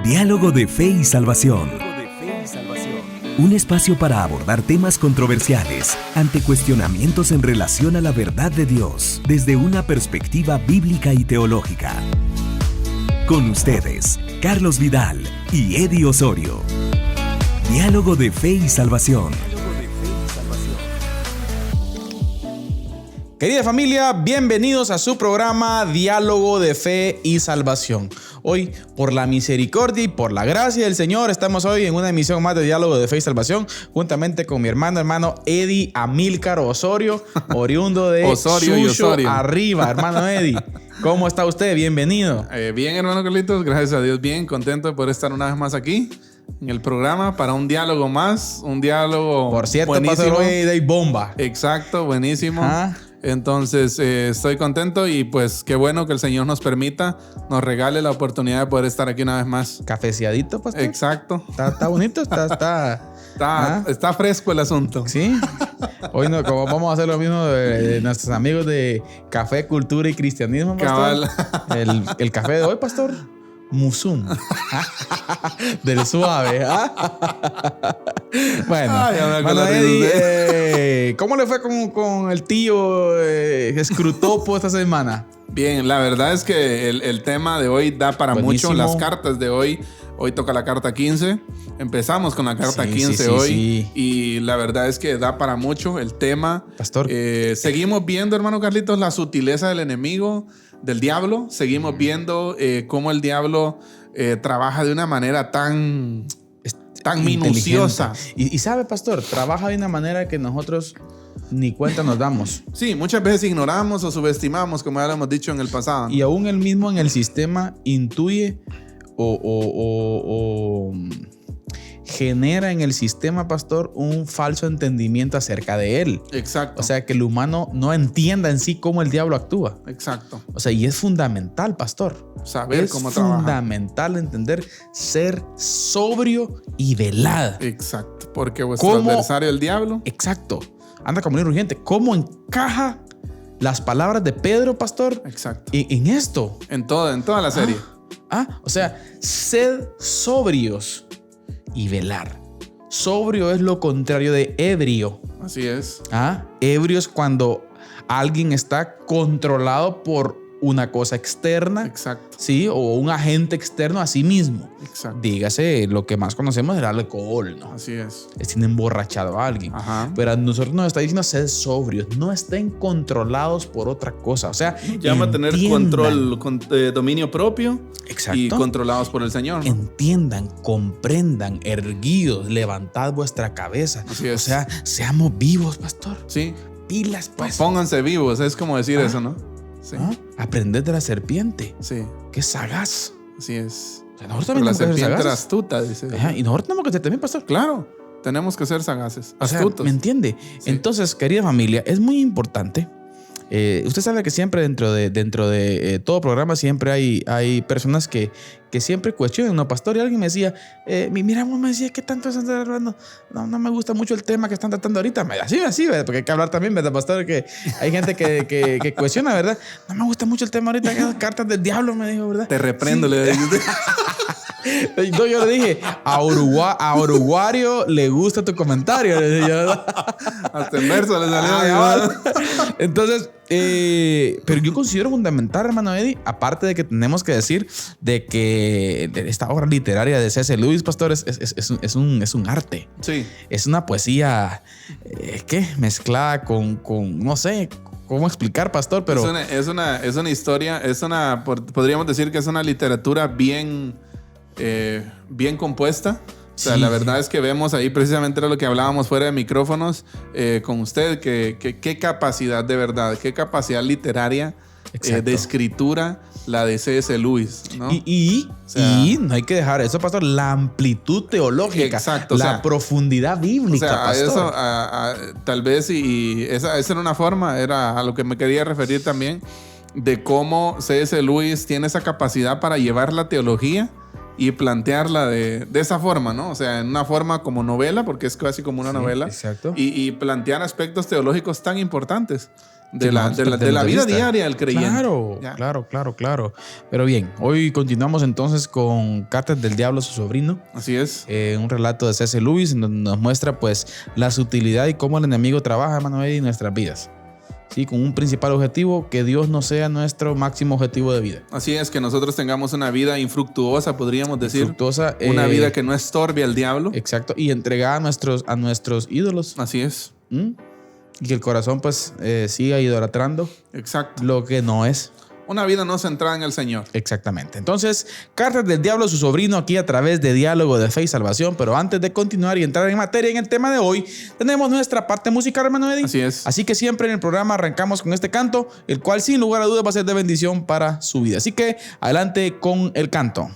Diálogo de Fe y Salvación. Un espacio para abordar temas controversiales ante cuestionamientos en relación a la verdad de Dios desde una perspectiva bíblica y teológica. Con ustedes, Carlos Vidal y Eddie Osorio. Diálogo de Fe y Salvación. Querida familia, bienvenidos a su programa Diálogo de Fe y Salvación. Hoy, por la misericordia y por la gracia del Señor, estamos hoy en una emisión más de Diálogo de Fe y Salvación, juntamente con mi hermano Eddie Amílcar Osorio, oriundo de Osorio y Osorio. Arriba, hermano Eddie. ¿Cómo está usted? Bienvenido. Bien, hermano Carlitos, gracias a Dios, bien contento de poder estar una vez más aquí en el programa para un diálogo más, un diálogo Por cierto, buenísimo. pasó hoy de bomba. Exacto, buenísimo. ¿Ah? Entonces estoy contento y pues qué bueno que el Señor nos permita, nos regale la oportunidad de poder estar aquí una vez más. Cafeciadito, pastor. Exacto. Está bonito, Está fresco el asunto. Sí. Hoy no, como vamos a hacer lo mismo de nuestros amigos de Café, Cultura y Cristianismo, pastor. Cabal. El café de hoy, pastor, Musum. Del suave. Bueno, Eddie, ¿cómo le fue con el tío Escrutopo esta semana? Bien, la verdad es que el tema de hoy da para Buenísimo. mucho. Las cartas de hoy toca la carta 15. Empezamos con la carta 15 hoy. Sí. Y la verdad es que da para mucho el tema. Pastor. Seguimos viendo, hermano Carlitos, la sutileza del enemigo, del diablo. Seguimos viendo cómo el diablo trabaja de una manera tan minuciosa. Y sabe, pastor, trabaja de una manera que nosotros ni cuenta nos damos. Sí, muchas veces ignoramos o subestimamos, como ya lo hemos dicho en el pasado. Y aún él mismo en el sistema intuye o genera en el sistema, pastor, un falso entendimiento acerca de él. Exacto. O sea, que el humano no entienda en sí cómo el diablo actúa. Exacto. O sea, y es fundamental, pastor. Saber cómo trabaja. Es fundamental entender, ser sobrio y velado. Exacto. Porque vuestro adversario, el diablo. Exacto. Anda como un urgente. ¿Cómo encaja las palabras de Pedro, pastor? Exacto. En esto. En toda la serie. O sea, sed sobrios y velar. Sobrio es lo contrario de ebrio. Así es. Ebrio es cuando alguien está controlado por una cosa externa. Exacto. Sí, o un agente externo a sí mismo. Exacto. Dígase, lo que más conocemos es el alcohol, ¿no? Así es. Tiene emborrachado a alguien. Ajá. Pero a nosotros nos está diciendo sed sobrios, no estén controlados por otra cosa. O sea, llama a tener control, dominio propio. Exacto. Y controlados por el Señor, ¿no? Entiendan, comprendan, erguidos, levantad vuestra cabeza. Así es. O sea, seamos vivos, pastor. Sí. Pilas, pues. Pónganse vivos, es como decir eso, ¿no? Sí. Aprended de la serpiente. Sí. Que es sagaz. Así es. O sea, nosotros también la tenemos que ser serpiente era sagaces. astuta, dice. Y nosotros tenemos que ser también, pastor. Claro, tenemos que ser sagaces, O sea, astutos. ¿me entiende? Sí. Entonces, querida familia, es muy importante. Usted sabe que siempre dentro de todo programa siempre hay personas que siempre cuestionan, ¿no, pastor? Y alguien me decía, mira, vos me decías, ¿qué tanto están hablando? No me gusta mucho el tema que están tratando ahorita. Así, ¿verdad? Porque hay que hablar también, ¿verdad, pastor? Que hay gente que cuestiona, ¿verdad? No me gusta mucho el tema ahorita, que cartas del diablo, me dijo, ¿verdad? Te reprendo, sí. Le digo. No, yo le dije, a Uruguario le gusta tu comentario. Hasta el verso le salió. Entonces, pero yo considero fundamental, hermano Eddie, aparte de que tenemos que decir de que esta obra literaria de C.S. Lewis, pastor, es un arte. Sí. Es una poesía, mezclada con no sé cómo explicar, pastor, pero... Es una historia, podríamos decir que es una literatura bien compuesta. O sea, la verdad es que vemos ahí, precisamente era lo que hablábamos fuera de micrófonos con usted, que qué capacidad de verdad, qué capacidad literaria de escritura la de C.S. Lewis, ¿no? Y no hay que dejar eso, pastor, la amplitud teológica, exacto, la profundidad bíblica, pastor. Eso, tal vez, y esa era una forma, era a lo que me quería referir también, de cómo C.S. Lewis tiene esa capacidad para llevar la teología y plantearla de esa forma, ¿no? O sea, en una forma como novela, porque es casi como una novela. Exacto. Y plantear aspectos teológicos tan importantes. de la vida diaria del creyente. Claro. Pero bien, hoy continuamos entonces con Cartas del Diablo a su sobrino. Así es. Un relato de C.S. Lewis en donde nos muestra pues la sutilidad y cómo el enemigo trabaja, hermano, en nuestras vidas. Sí, con un principal objetivo, que Dios no sea nuestro máximo objetivo de vida. Así es, que nosotros tengamos una vida infructuosa, podríamos decir. Infructuosa, una vida que no estorbe al diablo. Exacto, y entregada a nuestros ídolos. Así es. Y que el corazón pues siga idolatrando. Exacto. Lo que no es. Una vida no centrada en el Señor. Exactamente. Entonces, Cartas del Diablo a su sobrino aquí a través de Diálogo de Fe y Salvación. Pero antes de continuar y entrar en materia en el tema de hoy, tenemos nuestra parte musical, hermano Eddie. Así es. Así que siempre en el programa arrancamos con este canto, el cual sin lugar a dudas va a ser de bendición para su vida. Así que adelante con el canto.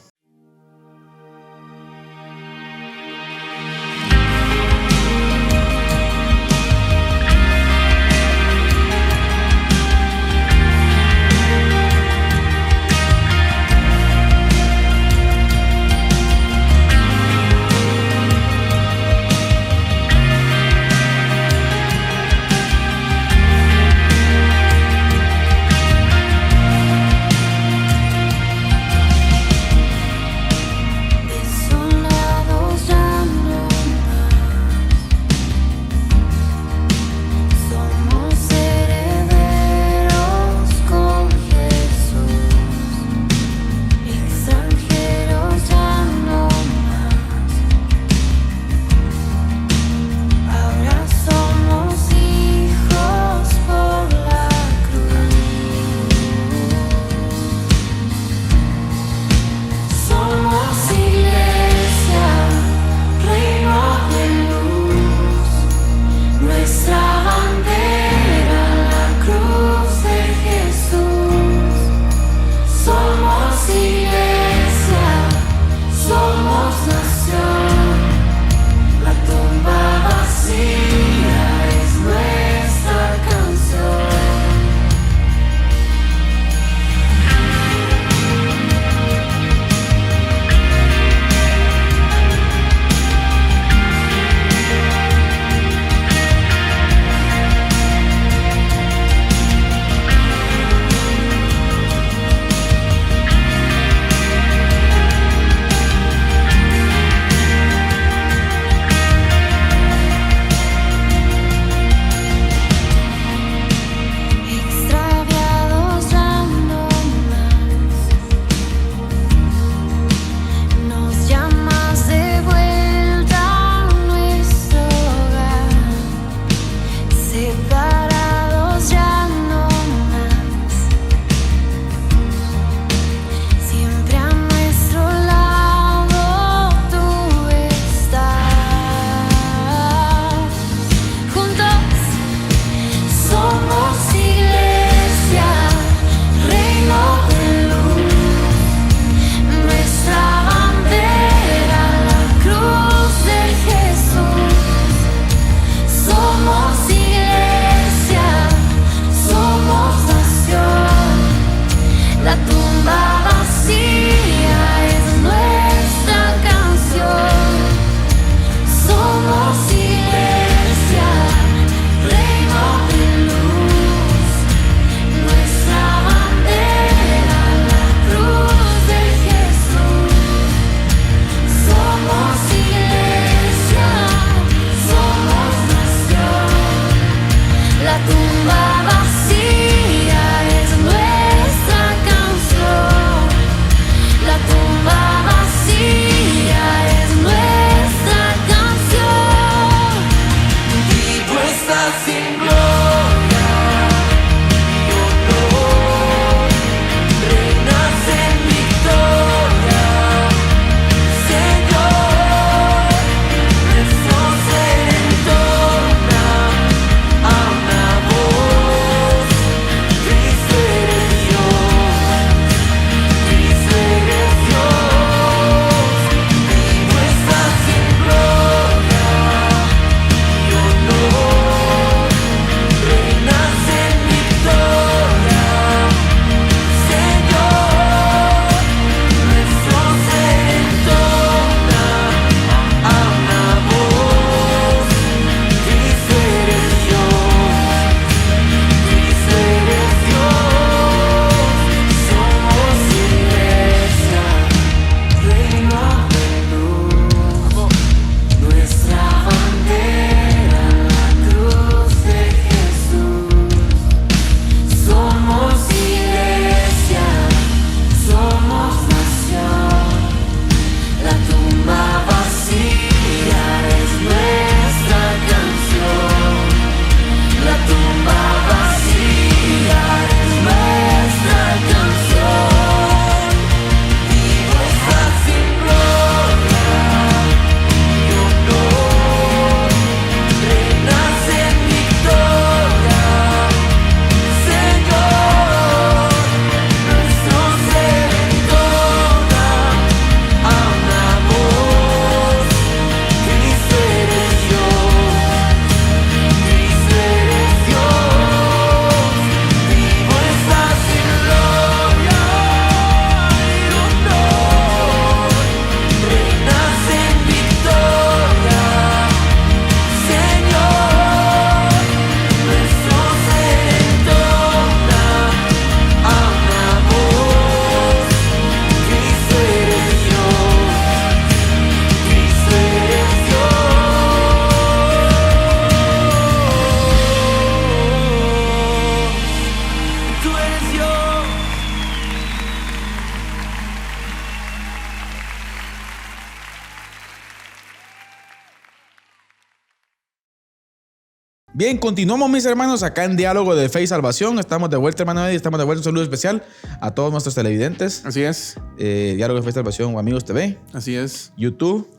Bien, continuamos, mis hermanos, acá en Diálogo de Fe y Salvación. Estamos de vuelta, hermano Eddie. Estamos de vuelta. Un saludo especial a todos nuestros televidentes. Así es. Diálogo de Fe y Salvación o Amigos TV. Así es. YouTube.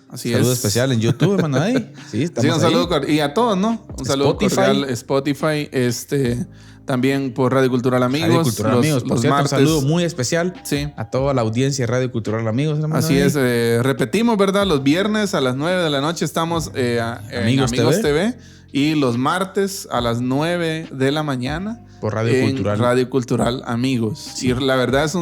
Así Saludo es. especial en YouTube, hermano Eddie. Sí, estamos un saludo y a todos, ¿no? Un saludo Spotify. cordial. Spotify, también por Radio Cultural Amigos. Radio Cultural Amigos. Por cierto, martes. un saludo muy especial Sí. a toda la audiencia de Radio Cultural Amigos, hermano Así Eddie. es. Repetimos, ¿verdad? Los viernes a las 9 de la noche estamos en Amigos TV. Y los martes a las 9 de la mañana Por Radio Cultural. Radio Cultural Amigos. Sí. Y la verdad es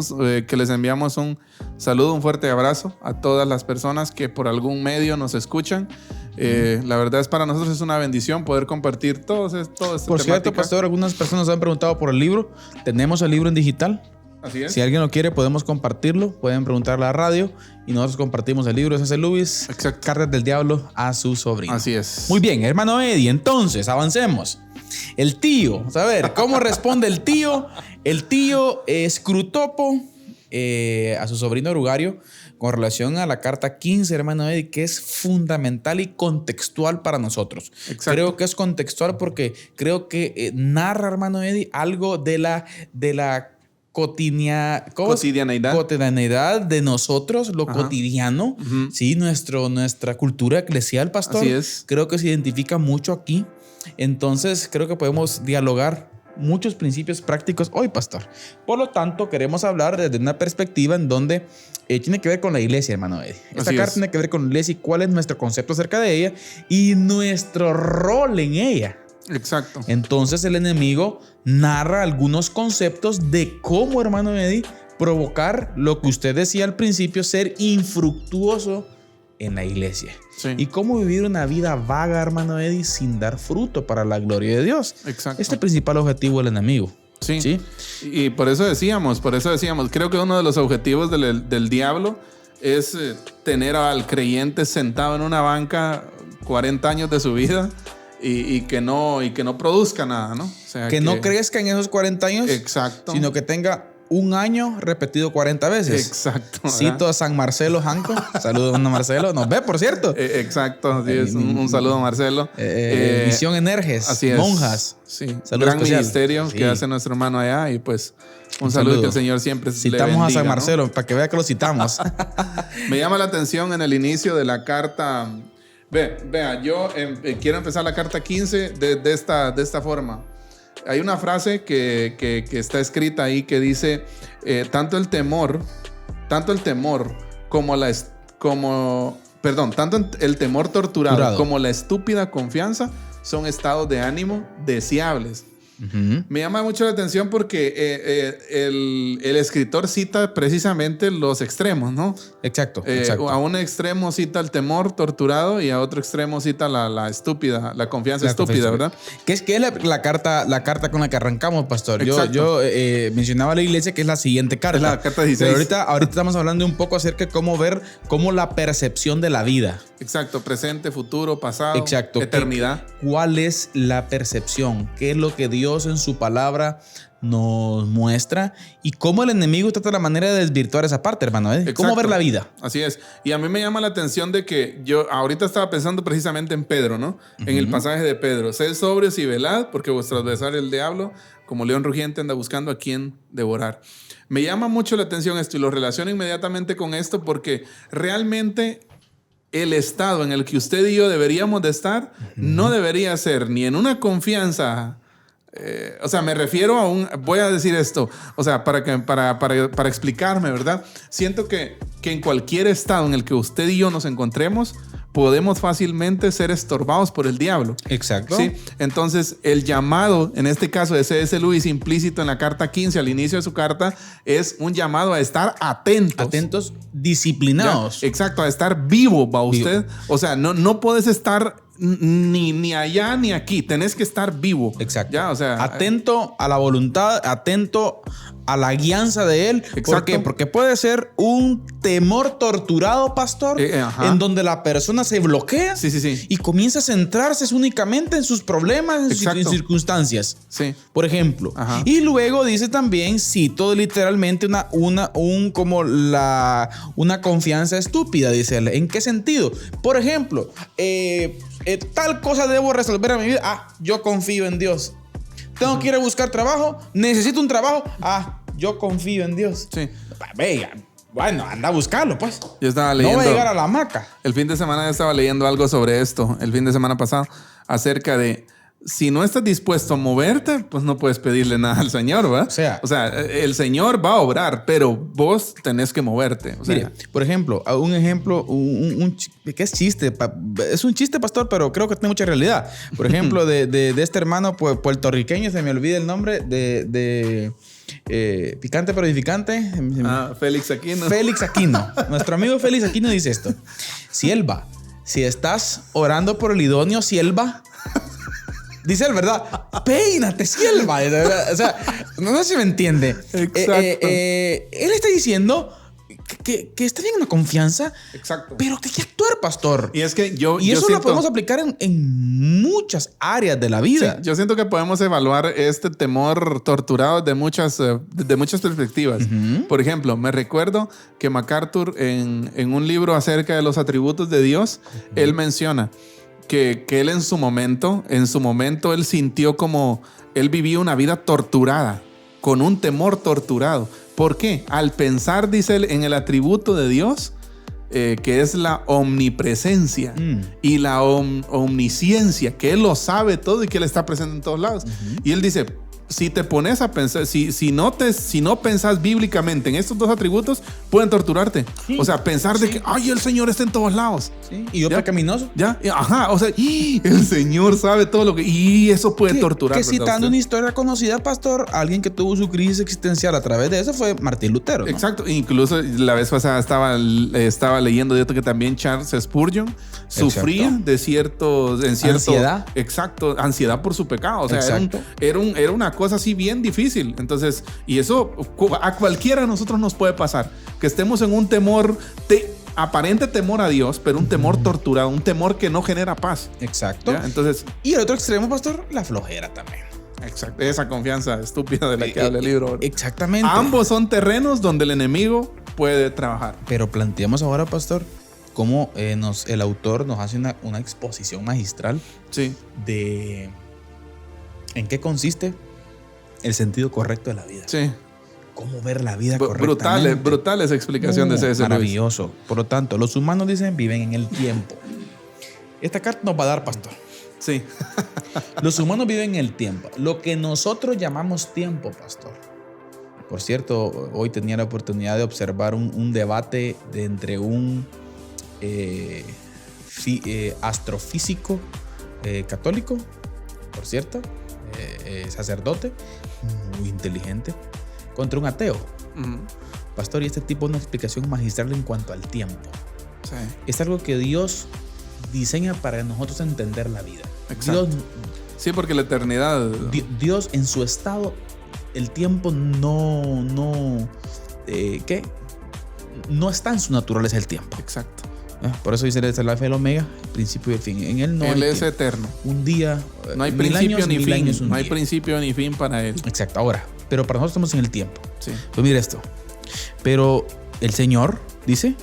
que les enviamos un saludo, un fuerte abrazo a todas las personas que por algún medio nos escuchan. La verdad es para nosotros es una bendición poder compartir todo esto. Por cierto, pastor, algunas personas han preguntado por el libro. Tenemos el libro en digital. Así es. Si alguien lo quiere, podemos compartirlo. Pueden preguntarle a la radio y nosotros compartimos el libro de C.S. Lewis. Exacto. Cartas del Diablo a su sobrino. Así es. Muy bien, hermano Eddie. Entonces, avancemos. El tío. Vamos a ver, ¿cómo responde el tío? El tío Scrutopo a su sobrino Rugario con relación a la carta 15, hermano Eddie, que es fundamental y contextual para nosotros. Exacto. Creo que es contextual porque creo que narra, hermano Eddie, algo de la cotidianidad de nosotros, lo cotidiano, ¿sí? Nuestra cultura eclesial, pastor. Así es. Creo que se identifica mucho aquí. Entonces, creo que podemos dialogar muchos principios prácticos hoy, pastor. Por lo tanto, queremos hablar desde una perspectiva en donde tiene que ver con la iglesia, hermano Eddie. Esta carta tiene que ver con la iglesia y cuál es nuestro concepto acerca de ella y nuestro rol en ella. Exacto. Entonces el enemigo narra algunos conceptos de cómo, hermano Eddie, provocar lo que usted decía al principio, ser infructuoso en la iglesia. Sí. Y cómo vivir una vida vaga, hermano Eddie, sin dar fruto para la gloria de Dios. Exacto. Este es el principal objetivo del enemigo. Sí. ¿Sí? Y por eso decíamos, creo que uno de los objetivos del diablo es tener al creyente sentado en una banca 40 años de su vida y que no produzca nada, ¿no? O sea, que no crezca en esos 40 años, exacto, sino que tenga un año repetido 40 veces. Exacto. ¿verdad? Cito a San Marcelo Janco. Saludos a Marcelo. Nos ve, por cierto. Exacto. Así es. Un saludo a Marcelo. Misión Energes. Así es. Monjas. Sí. Saludos Gran especial. ministerio que hace nuestro hermano allá. Y pues un saludo que el Señor siempre citamos le bendiga, a San ¿no? Marcelo para que vea que lo citamos. Me llama la atención en el inicio de la carta. Vea, yo quiero empezar la carta 15 de esta forma. Hay una frase que está escrita ahí que dice, tanto el temor tanto el temor torturado como la estúpida confianza son estados de ánimo deseables. Uh-huh. Me llama mucho la atención porque el escritor cita precisamente los extremos, ¿no? Exacto. A un extremo cita el temor torturado y a otro extremo cita la confianza estúpida, ¿verdad? ¿Qué es la carta con la que arrancamos, pastor? Yo mencionaba a la iglesia que es la siguiente carta. Es la carta 16. Pero ahorita estamos hablando un poco acerca de cómo ver la percepción de la vida. Exacto, presente, futuro, pasado, exacto, eternidad. ¿Cuál es la percepción? ¿Qué es lo que Dios en su palabra nos muestra? Y cómo el enemigo trata la manera de desvirtuar esa parte, hermano. ¿Cómo ver la vida? Así es. Y a mí me llama la atención de que yo ahorita estaba pensando precisamente en Pedro, ¿no? Uh-huh. En el pasaje de Pedro. Sed sobrios y velad, porque vuestro adversario el diablo, como león rugiente, anda buscando a quien devorar. Me llama mucho la atención esto y lo relaciono inmediatamente con esto porque realmente el estado en el que usted y yo deberíamos de estar no debería ser ni en una confianza. O sea, me refiero voy a decir esto, o sea, para explicarme, ¿verdad? Siento que en cualquier estado en el que usted y yo nos encontremos, podemos fácilmente ser estorbados por el diablo. Exacto. ¿Sí? Entonces, el llamado, en este caso de C.S. Lewis, implícito en la carta 15, al inicio de su carta, es un llamado a estar atentos. Atentos, disciplinados. Ya, exacto, a estar vivo, ¿va usted? O sea, no puedes estar ni allá ni aquí. Tenés que estar vivo. Exacto. ¿Ya? O sea, atento a la voluntad, atento a la guianza de Él. Exacto. ¿Por qué? Porque puede ser un temor torturado, pastor, en donde la persona se bloquea Sí. y comienza a centrarse únicamente en sus problemas, en sus circunstancias. Sí. Por ejemplo. Ajá. Y luego dice también, cito literalmente una confianza estúpida, dice él. ¿En qué sentido? Por ejemplo, tal cosa debo resolver a mi vida. Yo confío en Dios. Tengo que ir a buscar trabajo. Necesito un trabajo. Yo confío en Dios. Sí. Venga, bueno, anda a buscarlo, pues. Yo estaba leyendo. No va a llegar a la hamaca. El fin de semana yo estaba leyendo algo sobre esto. El fin de semana pasado. Acerca de si no estás dispuesto a moverte, pues no puedes pedirle nada al Señor, ¿va? O sea, el Señor va a obrar, pero vos tenés que moverte. O sea, mire, por ejemplo, que es chiste. Es un chiste, pastor, pero creo que tiene mucha realidad. Por ejemplo, de este hermano puertorriqueño, se me olvida el nombre, picante pero edificante. Félix Aquino. Félix Aquino. Nuestro amigo Félix Aquino dice esto. Sierva, si estás orando por el idóneo, sierva, dice él, ¿verdad? Peínate, sierva. O sea, no sé si me entiende. Exacto. Él está diciendo que está bien una confianza. Exacto. Pero que hay que actuar, pastor. Y es que yo eso siento, lo podemos aplicar en muchas áreas de la vida. Sí, yo siento que podemos evaluar este temor torturado de muchas perspectivas. Por ejemplo, me recuerdo que MacArthur en un libro acerca de los atributos de Dios, él menciona que él en su momento él sintió como él vivía una vida torturada, con un temor torturado. ¿Por qué? Al pensar, dice él, en el atributo de Dios, que es la omnipresencia y la omnisciencia, que Él lo sabe todo y que Él está presente en todos lados. Y Él dice, si te pones a pensar, si no pensás bíblicamente en estos dos atributos, pueden torturarte. Sí. O sea, pensar de que, el Señor está en todos lados. Sí. Y yo pecaminoso. Ya, o sea, el Señor sabe todo lo que... Y eso puede torturar. Que citando una historia conocida, pastor, alguien que tuvo su crisis existencial a través de eso fue Martín Lutero, ¿no? Exacto. Incluso la vez pasada estaba leyendo de esto que también Charles Spurgeon sufría de cierto... Ansiedad. Exacto. Ansiedad por su pecado. O sea, era una cosa así bien difícil. Entonces, y eso a cualquiera de nosotros nos puede pasar. Que estemos en un temor, aparente temor a Dios, pero un temor torturado, un temor que no genera paz. Exacto. ¿Ya? Entonces, y el otro extremo, pastor, la flojera también. Exacto. Esa confianza estúpida de la que habla el libro. Exactamente. Ambos son terrenos donde el enemigo puede trabajar. Pero planteamos ahora, pastor, cómo el autor nos hace una exposición magistral de en qué consiste el sentido correcto de la vida. Sí. Cómo ver la vida correctamente. Brutales explicaciones de ese maravilloso. Luis. Por lo tanto, los humanos dicen viven en el tiempo. Esta carta nos va a dar, pastor. Sí. Los humanos viven en el tiempo. Lo que nosotros llamamos tiempo, pastor. Por cierto, hoy tenía la oportunidad de observar un debate entre un astrofísico católico, por cierto, sacerdote, muy inteligente, contra un ateo. Pastor, y este tipo es una explicación magistral en cuanto al tiempo. Sí. Es algo que Dios diseña para nosotros entender la vida. Exacto. Sí, porque la eternidad... Dios en su estado, el tiempo no está en su naturaleza el tiempo. Exacto. Por eso dice el alfa y el omega, el principio y el fin. En él no él hay es eterno. Un día, no hay principio años, ni fin. Años, no hay principio ni fin para él. Exacto. Ahora, pero para nosotros estamos en el tiempo. Sí. Pues mira esto. Pero el Señor, dice,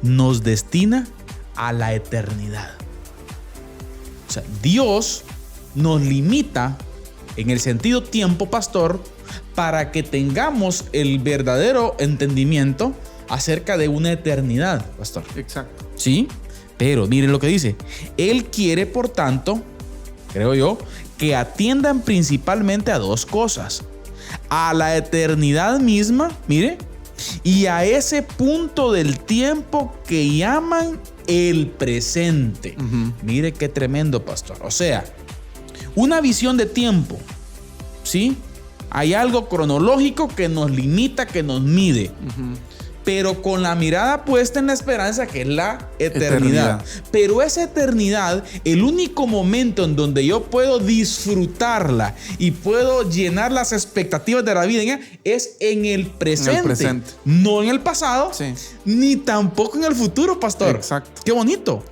nos destina a la eternidad. O sea, Dios nos limita en el sentido tiempo, pastor, para que tengamos el verdadero entendimiento acerca de una eternidad, pastor. Exacto. Sí, pero miren lo que dice. Él quiere, por tanto, creo yo, que atiendan principalmente a dos cosas. A la eternidad misma, mire, y a ese punto del tiempo que llaman el presente. Mire qué tremendo, pastor. O sea, una visión de tiempo, ¿sí? Hay algo cronológico que nos limita, que nos mide. pero con la mirada puesta en la esperanza que es la eternidad. Pero esa eternidad, el único momento en donde yo puedo disfrutarla y puedo llenar las expectativas de la vida en ella, es en el presente. No en el pasado, sí, ni tampoco en el futuro, pastor. Exacto. Qué bonito.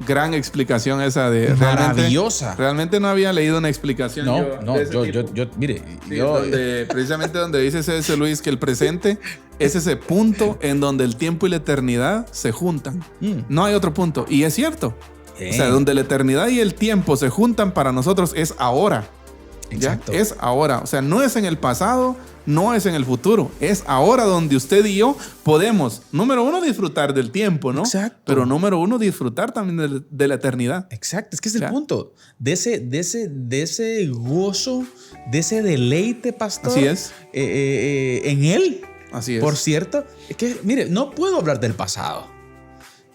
Gran explicación esa de... Maravillosa. Realmente no había leído una explicación. Precisamente donde dice C.S. Lewis que el presente es ese punto en donde el tiempo y la eternidad se juntan. No hay otro punto. Y es cierto. O sea, donde la eternidad y el tiempo se juntan para nosotros es ahora. Exacto. ¿Ya? Es ahora. O sea, no es en el pasado, no es en el futuro. Es ahora donde usted y yo podemos, número uno, disfrutar del tiempo, ¿no? Exacto. Pero número uno, disfrutar también de la eternidad. Exacto. Es que es el punto. De ese gozo, de ese deleite, pastor. Así es. En él. Así es. Por cierto, es que, mire, no puedo hablar del pasado.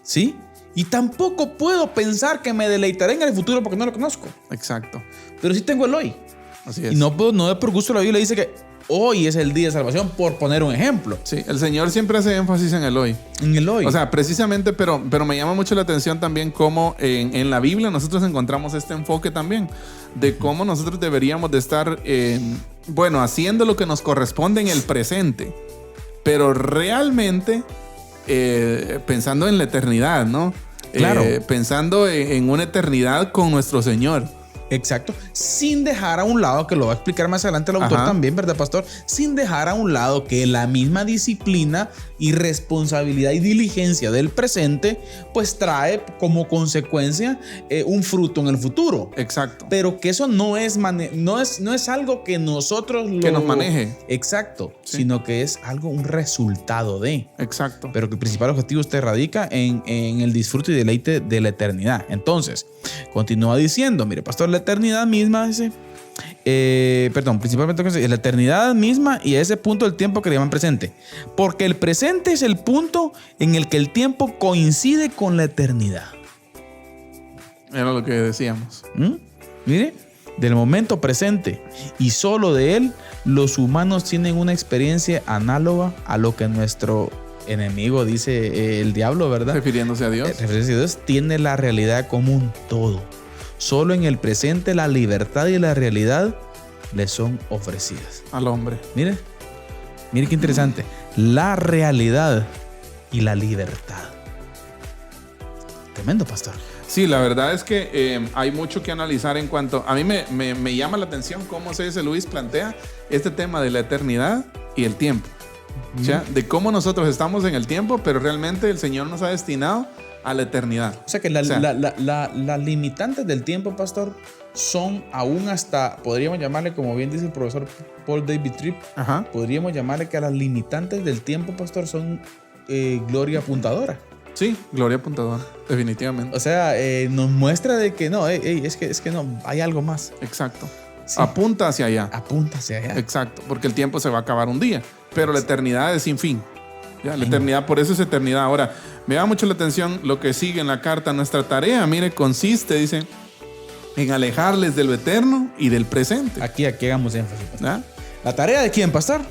¿Sí? Y tampoco puedo pensar que me deleitaré en el futuro porque no lo conozco. Exacto. Pero sí tengo el hoy. Así es. Y no es por gusto, la Biblia dice que hoy es el día de salvación, por poner un ejemplo. Sí, el Señor siempre hace énfasis en el hoy. En el hoy. O sea, precisamente, pero me llama mucho la atención también cómo en la Biblia nosotros encontramos este enfoque también de cómo nosotros deberíamos de estar, haciendo lo que nos corresponde en el presente, pero realmente pensando en la eternidad, ¿no? Claro. Pensando en una eternidad con nuestro Señor. Exacto, sin dejar a un lado, que lo va a explicar más adelante el autor también, ¿verdad, pastor? Sin dejar a un lado que la misma disciplina y responsabilidad y diligencia del presente, pues trae como consecuencia un fruto en el futuro. Exacto. Pero que eso no es algo que nosotros que nos maneje. Exacto, sí, sino que es un resultado de. Exacto. Pero que el principal objetivo usted radica en el disfrute y deleite de la eternidad. Entonces, continúa diciendo, mire, pastor, la eternidad misma, dice, principalmente la eternidad misma y ese punto del tiempo que le llaman presente. Porque el presente es el punto en el que el tiempo coincide con la eternidad. Era lo que decíamos. Mire, del momento presente y solo de él, los humanos tienen una experiencia análoga a lo que nuestro enemigo, dice el diablo, ¿verdad? Refiriéndose a Dios. Refiriéndose a Dios, tiene la realidad como un todo. Solo en el presente la libertad y la realidad le son ofrecidas. Al hombre. Mire qué interesante. La realidad y la libertad. Tremendo, pastor. Sí, la verdad es que hay mucho que analizar en cuanto... A mí me llama la atención cómo C.S. Lewis plantea este tema de la eternidad y el tiempo. O sea, de cómo nosotros estamos en el tiempo, pero realmente el Señor nos ha destinado a la eternidad. O sea que las limitantes del tiempo, pastor, son aún hasta, podríamos llamarle, como bien dice el profesor Paul David Tripp, podríamos llamarle que a las limitantes del tiempo, pastor, son gloria apuntadora. Sí, gloria apuntadora, definitivamente. O sea, nos muestra de que no, es que no, hay algo más. Exacto. Sí. Apunta hacia allá. Apunta hacia allá. Exacto, porque el tiempo se va a acabar un día, pero la eternidad es sin fin. Ya, la eternidad, por eso es eternidad. Ahora, me da mucho la atención lo que sigue en la carta. Nuestra tarea, mire, consiste, dice, en alejarles de lo eterno y del presente. Aquí hagamos énfasis. ¿Ah? ¿La tarea de quién, pastor?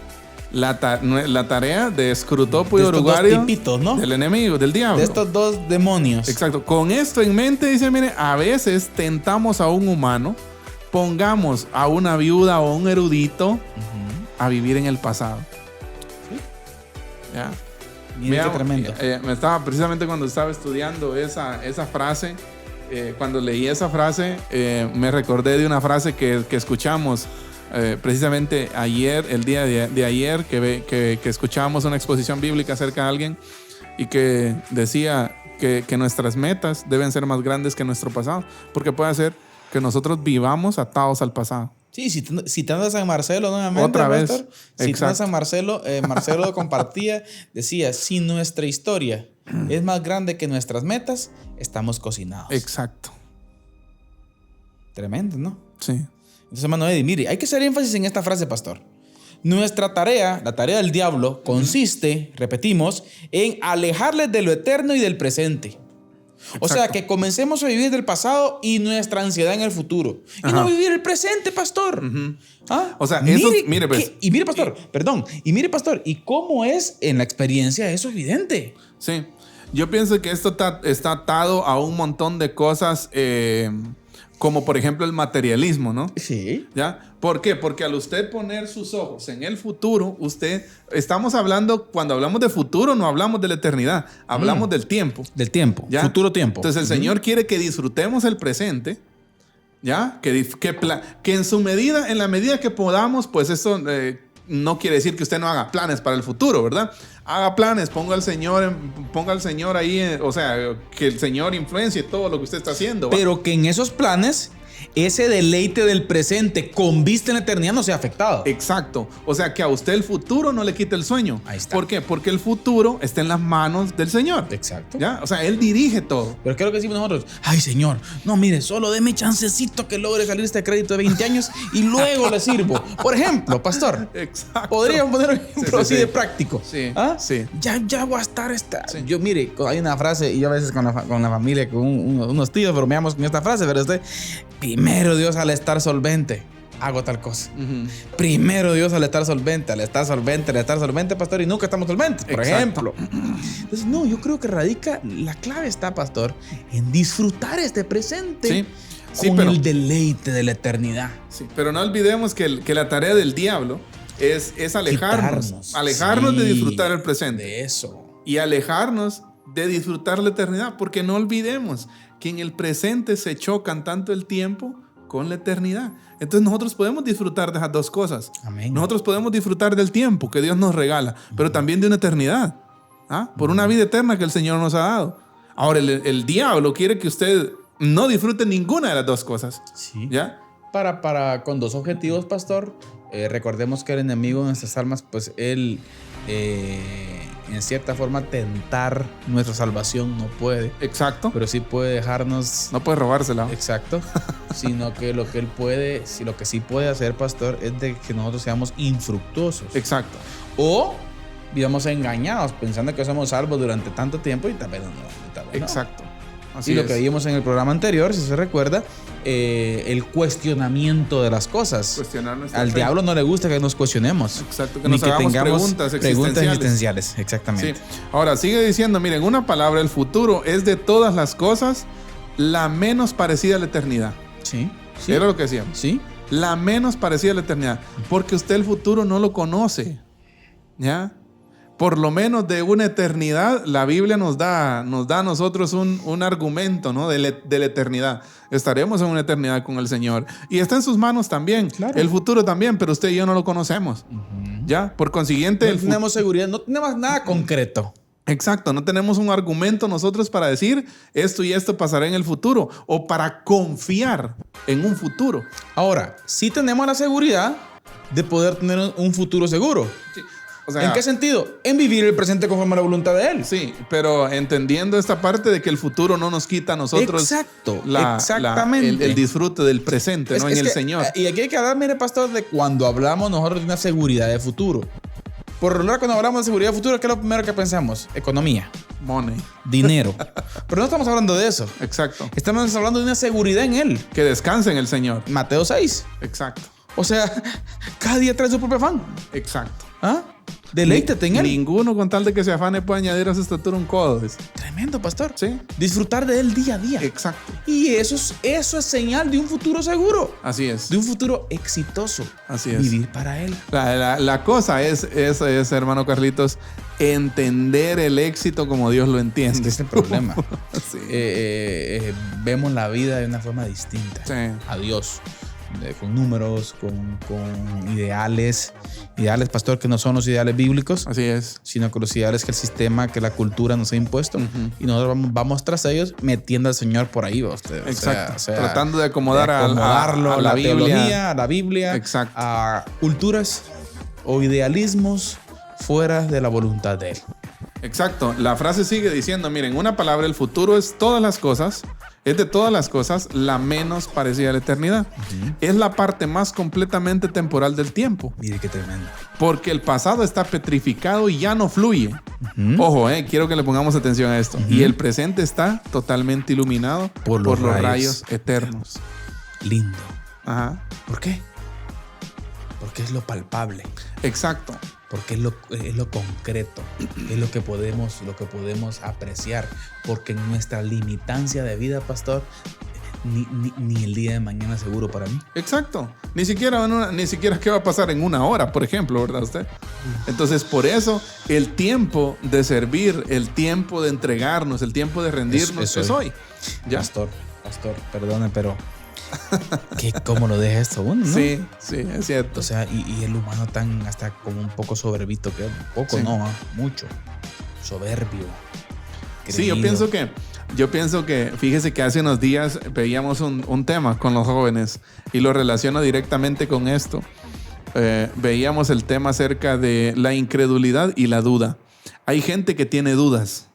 La tarea de Scrutopo y Orugario, ¿no? Del enemigo, del diablo. De estos dos demonios. Exacto. Con esto en mente, dice, mire, a veces tentamos a un humano, pongamos a una viuda o un erudito a vivir en el pasado. ¿Ya? Mira, qué tremendo. Precisamente cuando estaba estudiando esa frase, cuando leí esa frase, me recordé de una frase que escuchamos precisamente ayer, el día de ayer, que escuchábamos una exposición bíblica acerca de alguien y que decía que nuestras metas deben ser más grandes que nuestro pasado, porque puede ser que nosotros vivamos atados al pasado. Sí, citando a San Marcelo nuevamente. Otra vez. Citando a San Marcelo, Marcelo compartía, decía, si nuestra historia es más grande que nuestras metas, estamos cocinados. Exacto. Tremendo, ¿no? Sí. Entonces, hermano Eddie, mire, hay que hacer énfasis en esta frase, pastor. Nuestra tarea, la tarea del diablo, consiste, repetimos, en alejarles de lo eterno y del presente. O sea, que comencemos a vivir del pasado y nuestra ansiedad en el futuro. Y no vivir el presente, pastor. ¿Ah? O sea, eso, mire pues. Y mire, pastor, y mire, pastor, ¿y cómo es en la experiencia? Eso es evidente. Sí, yo pienso que esto está atado a un montón de cosas, como por ejemplo el materialismo, ¿no? Sí. ¿Ya? ¿Por qué? Porque al usted poner sus ojos en el futuro, estamos hablando, cuando hablamos de futuro, no hablamos de la eternidad, hablamos del tiempo. Del tiempo, ¿ya? Futuro tiempo. Entonces el Señor quiere que disfrutemos el presente, ¿ya? Que en su medida, en la medida que podamos, pues eso no quiere decir que usted no haga planes para el futuro, ¿verdad? Haga planes, ponga al Señor ahí, o sea, que el Señor influencie todo lo que usted está haciendo, ¿va? Pero que en esos planes, ese deleite del presente con vista en la eternidad no sea afectado. Exacto. O sea, que a usted el futuro no le quite el sueño. Ahí está. ¿Por qué? Porque el futuro está en las manos del Señor. Exacto. ¿Ya? O sea, Él dirige todo. Pero ¿qué es lo que decimos nosotros? Ay, Señor, no, mire, solo deme chancecito que logre salir este crédito de 20 años y luego le sirvo. Por ejemplo, pastor. Exacto. Podríamos poner un ejemplo así sí. de práctico. Sí, ¿Ah? sí. Ya voy a estar Sí. Yo, mire, hay una frase, y yo a veces con la familia, con unos tíos bromeamos con esta frase, pero primero Dios al estar solvente, hago tal cosa. Primero Dios al estar solvente, pastor, y nunca estamos solventes, por Exacto. ejemplo. Entonces, no, yo creo que la clave está, pastor, en disfrutar este presente. Sí. Sí, con pero el deleite de la eternidad. Sí, pero no olvidemos que la tarea del diablo es alejarnos de disfrutar el presente. De eso. Y alejarnos de disfrutar la eternidad, porque no olvidemos que en el presente se chocan tanto el tiempo con la eternidad. Entonces nosotros podemos disfrutar de esas dos cosas. Amén. Nosotros podemos disfrutar del tiempo que Dios nos regala, pero también de una eternidad, por una vida eterna que el Señor nos ha dado. Ahora, el diablo quiere que usted no disfrute ninguna de las dos cosas. Sí. ¿Ya? Con dos objetivos, pastor. Recordemos que el enemigo de nuestras almas, pues él, en cierta forma, tentar nuestra salvación no puede. Exacto. Pero sí puede dejarnos. No puede robársela. Exacto. Sino que lo que sí puede hacer, pastor, es de que nosotros seamos infructuosos. Exacto. O vivamos engañados pensando que somos salvos durante tanto tiempo y tal vez no. Exacto. Así y lo es. que vimos en el programa anterior, si se recuerda, el cuestionamiento de las cosas. Cuestionar nuestra Al fe. diablo no le gusta que nos cuestionemos. Exacto, que ni nos que hagamos tengamos preguntas existenciales. Exactamente. Sí. Ahora, sigue diciendo, miren, una palabra, el futuro es de todas las cosas la menos parecida a la eternidad. Sí. Era lo que decíamos. Sí. La menos parecida a la eternidad. Porque usted el futuro no lo conoce. ¿Ya? Por lo menos de una eternidad, la Biblia nos da a nosotros un argumento, ¿no? de la eternidad. Estaremos en una eternidad con el Señor. Y está en sus manos también. Claro. El futuro también, pero usted y yo no lo conocemos. ¿Ya? Por consiguiente, No tenemos seguridad, no tenemos nada concreto. Exacto, no tenemos un argumento nosotros para decir esto y esto pasará en el futuro o para confiar en un futuro. Ahora, sí tenemos la seguridad de poder tener un futuro seguro. Sí. O sea, ¿en qué sentido? En vivir el presente conforme a la voluntad de Él. Sí, pero entendiendo esta parte de que el futuro no nos quita a nosotros exactamente. El disfrute del presente, ¿no? En el Señor. Y aquí hay que hablar, mire, pastor, de cuando hablamos nosotros de una seguridad de futuro. Por lo general, cuando hablamos de seguridad de futuro, ¿qué es lo primero que pensamos? Economía. Money. Dinero. Pero no estamos hablando de eso. Exacto. Estamos hablando de una seguridad en Él. Que descanse en el Señor. Mateo 6. Exacto. O sea, cada día trae su propio afán. Exacto. ¿Ah? Deleítate en Él. Ninguno con tal de que se afane puede añadir a su estatura un codo. Tremendo, pastor. Sí. Disfrutar de Él día a día. Exacto. Y eso es señal de un futuro seguro. Así es. De un futuro exitoso. Así es. Vivir para Él. La cosa es, hermano Carlitos, entender el éxito como Dios lo entiende. Es que es el problema. Sí. Vemos la vida de una forma distinta. Sí. A Dios. Con números, con ideales, pastor, que no son los ideales bíblicos, Así es. sino que los ideales que el sistema, que la cultura nos ha impuesto, y nosotros vamos tras ellos metiendo al Señor por ahí, usted. Exacto. O sea, tratando de acomodarlo a la teología, a la Biblia, Exacto. a culturas o idealismos fuera de la voluntad de Él. Exacto. La frase sigue diciendo, miren, una palabra, el futuro es todas las cosas, es de todas las cosas la menos parecida a la eternidad. Es la parte más completamente temporal del tiempo. Mire qué tremendo. Porque el pasado está petrificado y ya no fluye. Ojo, quiero que le pongamos atención a esto. Y el presente está totalmente iluminado por los rayos eternos. Lindo. Ajá. ¿Por qué? Porque es lo palpable. Exacto. Porque es lo concreto, es lo que podemos apreciar. Porque en nuestra limitancia de vida, pastor, ni el día de mañana seguro para mí. Exacto. Ni siquiera qué va a pasar en una hora, por ejemplo, ¿verdad usted? Entonces, por eso, el tiempo de servir, el tiempo de entregarnos, el tiempo de rendirnos es hoy. ¿Ya? Pastor, perdone, pero ¿cómo lo deja esto uno, no? Sí, es cierto. O sea, y el humano tan hasta como un poco soberbito, que un poco sí. No, mucho. Soberbio. Sí, yo pienso que, fíjese que hace unos días veíamos un tema con los jóvenes y lo relaciono directamente con esto. Veíamos el tema acerca de la incredulidad y la duda. Hay gente que tiene dudas.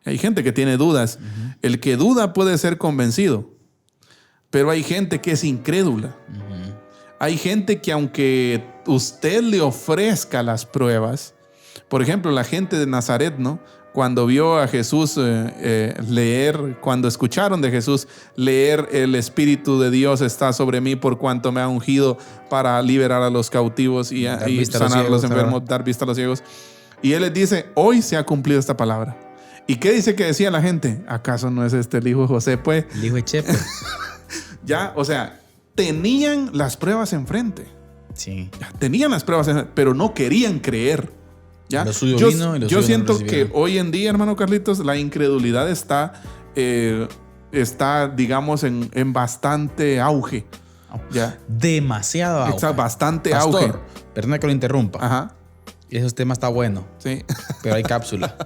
El que duda puede ser convencido. Pero hay gente que es incrédula. Hay gente que aunque usted le ofrezca las pruebas, por ejemplo, la gente de Nazaret, ¿no? Cuando vio a Jesús cuando escucharon de Jesús leer, el Espíritu de Dios está sobre mí por cuanto me ha ungido para liberar a los cautivos y sanar a los enfermos, dar vista a los ciegos. Y Él les dice, hoy se ha cumplido esta palabra. ¿Y qué dice que decía la gente? ¿Acaso no es este el hijo de José, pues? El hijo de Chepe. Ya, o sea, tenían las pruebas enfrente. Sí. Tenían las pruebas enfrente, pero no querían creer. ¿Ya? Yo siento que hoy en día, hermano Carlitos, la incredulidad está, digamos, en bastante auge. ¿Ya? Demasiado auge. Está bastante Pastor, auge. Perdona que lo interrumpa. Ajá. Ese tema está bueno. Sí. Pero hay cápsula.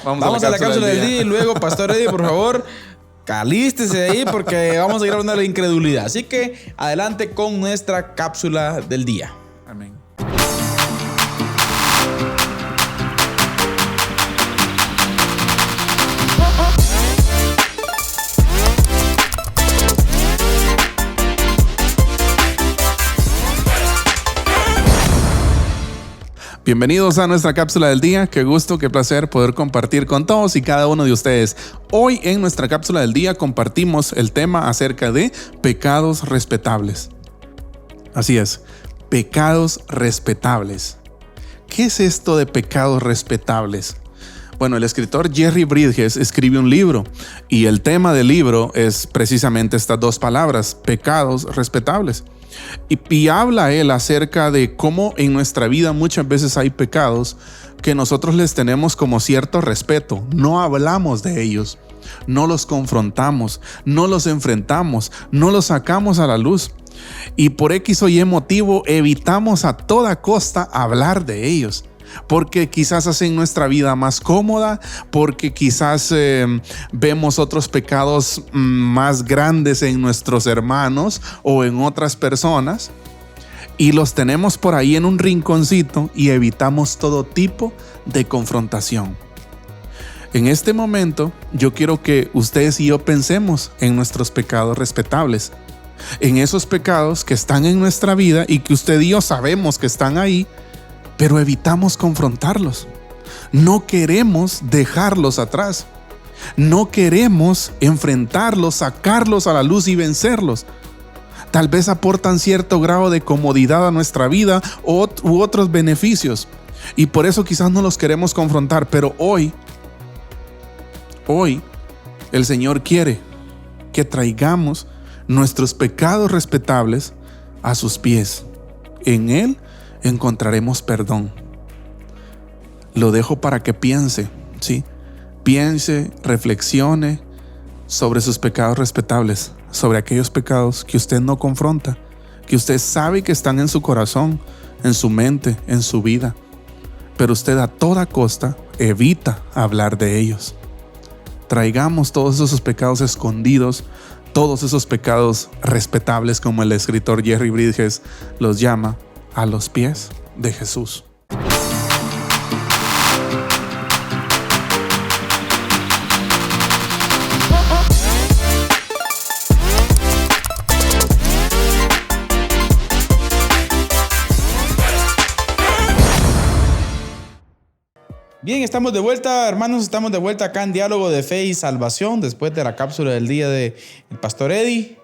Vamos a la cápsula del día. Y luego, Pastor Eddie, por favor, calístese de ahí porque vamos a ir hablando de la incredulidad. Así que adelante con nuestra cápsula del día. Amén. Bienvenidos a nuestra cápsula del día. Qué gusto, qué placer poder compartir con todos y cada uno de ustedes. Hoy en nuestra cápsula del día compartimos el tema acerca de pecados respetables. Así es, pecados respetables. ¿Qué es esto de pecados respetables? Bueno, el escritor Jerry Bridges escribe un libro y el tema del libro es precisamente estas dos palabras, pecados respetables. Y habla él acerca de cómo en nuestra vida muchas veces hay pecados que nosotros les tenemos como cierto respeto. No hablamos de ellos, no los confrontamos, no los enfrentamos, no los sacamos a la luz. Y por X o Y motivo evitamos a toda costa hablar de ellos. Porque quizás hacen nuestra vida más cómoda, porque quizás vemos otros pecados más grandes en nuestros hermanos o en otras personas y los tenemos por ahí en un rinconcito y evitamos todo tipo de confrontación. En este momento yo quiero que ustedes y yo pensemos en nuestros pecados respetables, en esos pecados que están en nuestra vida y que usted y yo sabemos que están ahí, pero evitamos confrontarlos. No queremos dejarlos atrás. No queremos enfrentarlos, sacarlos a la luz y vencerlos. Tal vez aportan cierto grado de comodidad a nuestra vida u otros beneficios. Y por eso quizás no los queremos confrontar. Pero hoy, el Señor quiere que traigamos nuestros pecados respetables a sus pies. En Él encontraremos perdón. Lo dejo para que piense, ¿sí? Piense, reflexione sobre sus pecados respetables, sobre aquellos pecados que usted no confronta, que usted sabe que están en su corazón, en su mente, en su vida, pero usted a toda costa evita hablar de ellos. Traigamos todos esos pecados escondidos, todos esos pecados respetables, como el escritor Jerry Bridges los llama, a los pies de Jesús. Bien, estamos de vuelta, hermanos, estamos de vuelta acá en Diálogo de Fe y Salvación, después de la cápsula del día del pastor Eddie.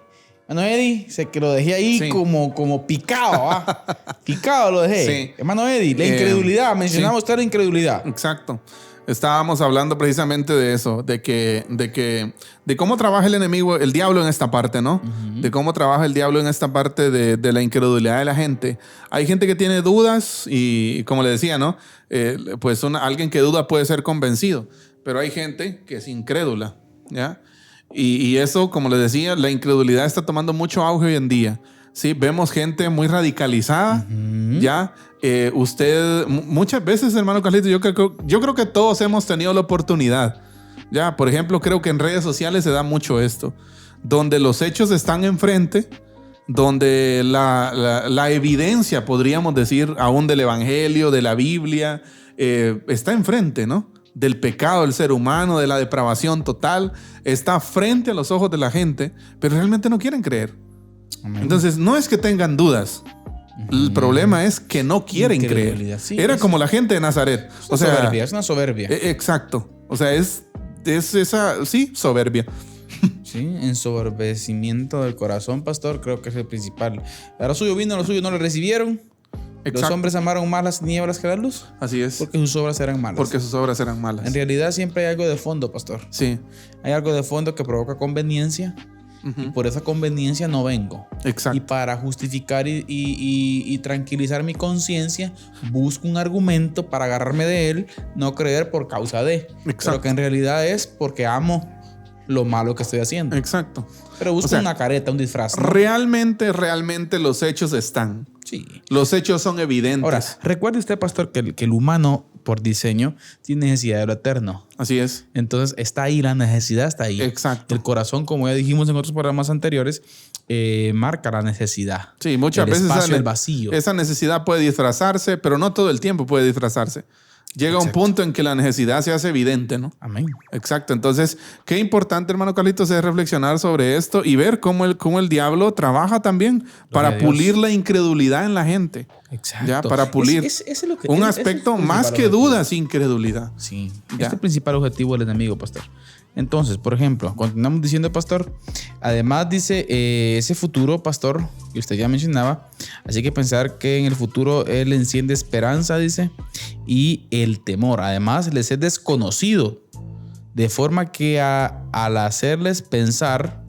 Hermano Eddie, sé que lo dejé ahí como picado, ¿ah? Picado lo dejé. Sí. Hermano Eddie, la incredulidad, mencionamos usted la incredulidad. Exacto. Estábamos hablando precisamente de eso, de cómo trabaja el enemigo, el diablo en esta parte, ¿no? De cómo trabaja el diablo en esta parte de la incredulidad de la gente. Hay gente que tiene dudas y como le decía, ¿no? Pues alguien que duda puede ser convencido, pero hay gente que es incrédula, ¿ya? Y eso, como les decía, la incredulidad está tomando mucho auge hoy en día. Sí, vemos gente muy radicalizada, ¿ya? Muchas veces, hermano Carlito, yo creo que todos hemos tenido la oportunidad. Ya, por ejemplo, creo que en redes sociales se da mucho esto, donde los hechos están enfrente, donde la evidencia, podríamos decir, aún del Evangelio, de la Biblia, está enfrente, ¿no? Del pecado del ser humano, de la depravación total, está frente a los ojos de la gente, pero realmente no quieren creer. Amén. Entonces, no es que tengan dudas. El problema es que no quieren creer. Sí, era como la gente de Nazaret. Es una soberbia. Exacto. O sea, es esa, sí, soberbia. Sí, ensoberbecimiento del corazón, pastor, creo que es el principal. A lo suyo vino, a lo suyo no lo recibieron. Exacto. Los hombres amaron más las tinieblas que la luz. Así es. Porque sus obras eran malas. Porque sus obras eran malas. En realidad siempre hay algo de fondo, pastor. Sí. Hay algo de fondo que provoca conveniencia. Y por esa conveniencia no vengo. Exacto. Y para justificar y tranquilizar mi conciencia, busco un argumento para agarrarme de él, no creer por causa de. Exacto. Pero que en realidad es porque amo lo malo que estoy haciendo. Exacto. Pero busco una careta, un disfraz, ¿no? Realmente los hechos están. Sí. Los hechos son evidentes. Ahora, recuerde usted, pastor, que el humano, por diseño, tiene necesidad de lo eterno. Así es. Entonces, está ahí, la necesidad está ahí. Exacto. El corazón, como ya dijimos en otros programas anteriores, marca la necesidad. Sí, muchas veces el vacío. Esa necesidad puede disfrazarse, pero no todo el tiempo puede disfrazarse. Llega un punto en que la necesidad se hace evidente, ¿no? Amén. Exacto. Entonces, qué importante, hermano Carlitos, es reflexionar sobre esto y ver cómo el diablo trabaja también para pulir la incredulidad en la gente. Exacto. Ya, para pulir es lo que, un aspecto más que dudas, incredulidad. Sí. Este es el principal objetivo del enemigo, pastor. Entonces, por ejemplo, continuamos diciendo, pastor, además dice ese futuro, pastor, que usted ya mencionaba, así que pensar que en el futuro él enciende esperanza, dice, y el temor. Además, les es desconocido, de forma que al hacerles pensar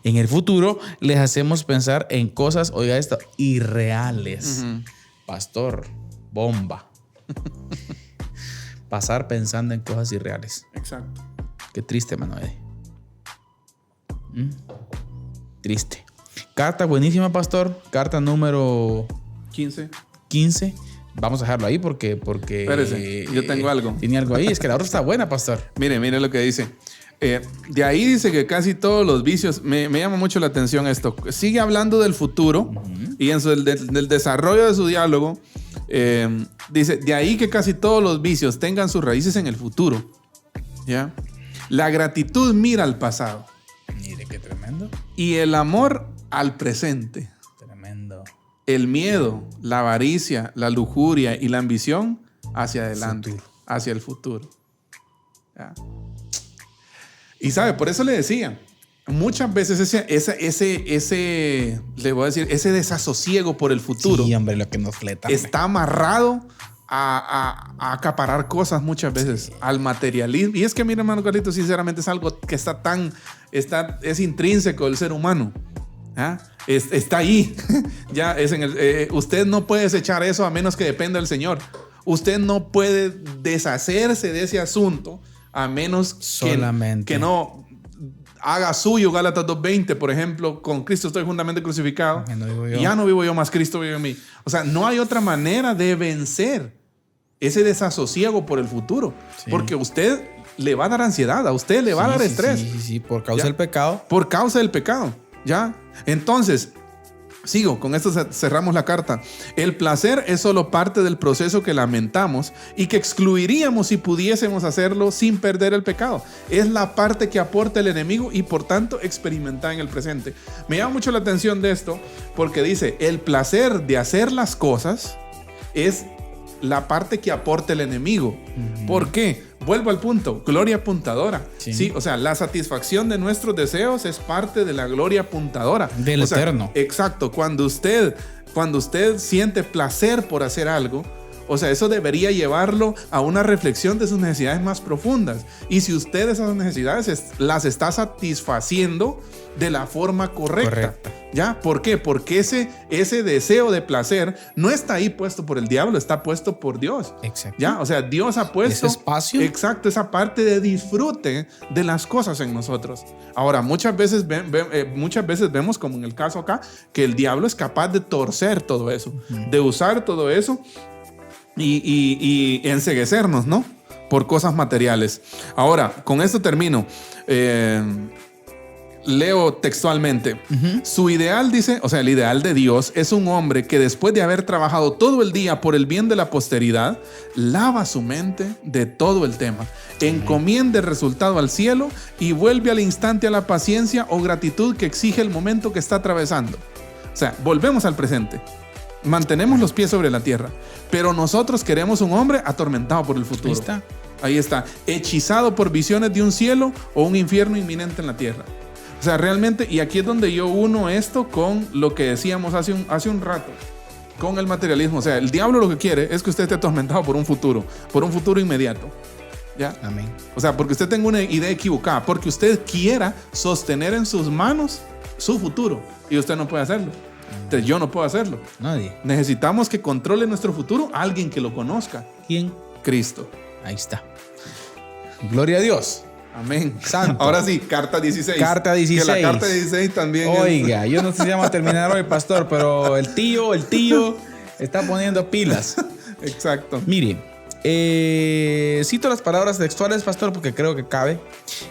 en el futuro, les hacemos pensar en cosas, oiga esto, irreales. Pastor, bomba. Pasar pensando en cosas irreales. Exacto. Qué triste, Manuel. Triste. Carta buenísima, pastor. Carta número 15. Vamos a dejarlo ahí porque espérese, yo tengo algo. Tiene algo ahí. Es que la otra está buena, pastor. Mire lo que dice. De ahí dice que casi todos los vicios, me llama mucho la atención esto. Sigue hablando del futuro y en del desarrollo de su diálogo, dice, de ahí que casi todos los vicios tengan sus raíces en el futuro. ¿Ya? La gratitud mira al pasado. Mire qué tremendo. Y el amor al presente. Tremendo. El miedo, la avaricia, la lujuria y la ambición hacia adelante, hacia el futuro. ¿Ya? Y sabe, por eso le decía, muchas veces ese le voy a decir, ese desasosiego por el futuro. Sí, hombre, lo que nos fleta. Está amarrado a acaparar cosas muchas veces, al materialismo. Y es que, mira, hermano Carlitos, sinceramente es algo que es intrínseco del ser humano. ¿Ah? Está ahí. Ya es usted no puede desechar eso a menos que dependa del Señor. Usted no puede deshacerse de ese asunto a menos que no haga suyo Gálatas 2:20, por ejemplo, con Cristo estoy juntamente crucificado. Ya no vivo yo, más Cristo vive en mí. O sea, no hay otra manera de vencer ese desasosiego por el futuro. Sí. Porque usted le va a dar ansiedad, a usted le va a dar estrés. Sí, por causa del pecado. Por causa del pecado, ¿ya? Entonces, sigo, con esto cerramos la carta. El placer es solo parte del proceso que lamentamos y que excluiríamos si pudiésemos hacerlo sin perder el pecado. Es la parte que aporta el enemigo y por tanto experimenta en el presente. Me llama mucho la atención de esto porque dice, el placer de hacer las cosas es la parte que aporta el enemigo. ¿Por qué? Vuelvo al punto, gloria apuntadora. Sí. O sea, la satisfacción de nuestros deseos es parte de la gloria apuntadora. Del eterno. Exacto. Cuando usted siente placer por hacer algo, o sea, eso debería llevarlo a una reflexión de sus necesidades más profundas. Y si usted esas necesidades las está satisfaciendo de la forma correcta. ¿Ya? ¿Por qué? Porque ese deseo de placer no está ahí puesto por el diablo, está puesto por Dios. Exacto. ¿Ya? O sea, Dios ha puesto ese espacio. Exacto, esa parte de disfrute de las cosas en nosotros. Ahora, muchas veces vemos, como en el caso acá, que el diablo es capaz de torcer todo eso, de usar todo eso y enceguecernos, ¿no? Por cosas materiales. Ahora, con esto termino. Leo textualmente. Su ideal, dice, o sea, el ideal de Dios es un hombre que después de haber trabajado todo el día por el bien de la posteridad, lava su mente de todo el tema, encomienda el resultado al cielo y vuelve al instante a la paciencia o gratitud que exige el momento que está atravesando. O sea, volvemos al presente. Mantenemos los pies sobre la tierra, pero nosotros queremos un hombre atormentado por el futuro. Ahí está, hechizado por visiones de un cielo o un infierno inminente en la tierra. O sea, realmente, y aquí es donde yo uno esto con lo que decíamos hace un rato, con el materialismo. O sea, el diablo lo que quiere es que usted esté atormentado por un futuro inmediato. ¿Ya? Amén. O sea, porque usted tenga una idea equivocada, porque usted quiera sostener en sus manos su futuro y usted no puede hacerlo. Entonces yo no puedo hacerlo. Nadie. Necesitamos que controle nuestro futuro alguien que lo conozca. ¿Quién? Cristo. Ahí está. Gloria a Dios. Amén. Santo. Ahora sí, carta 16. Carta 16. Que la carta 16 también. Oiga, yo no sé si vamos a terminar hoy, pastor, pero el tío está poniendo pilas. Exacto. Mire, cito las palabras textuales, pastor, porque creo que cabe.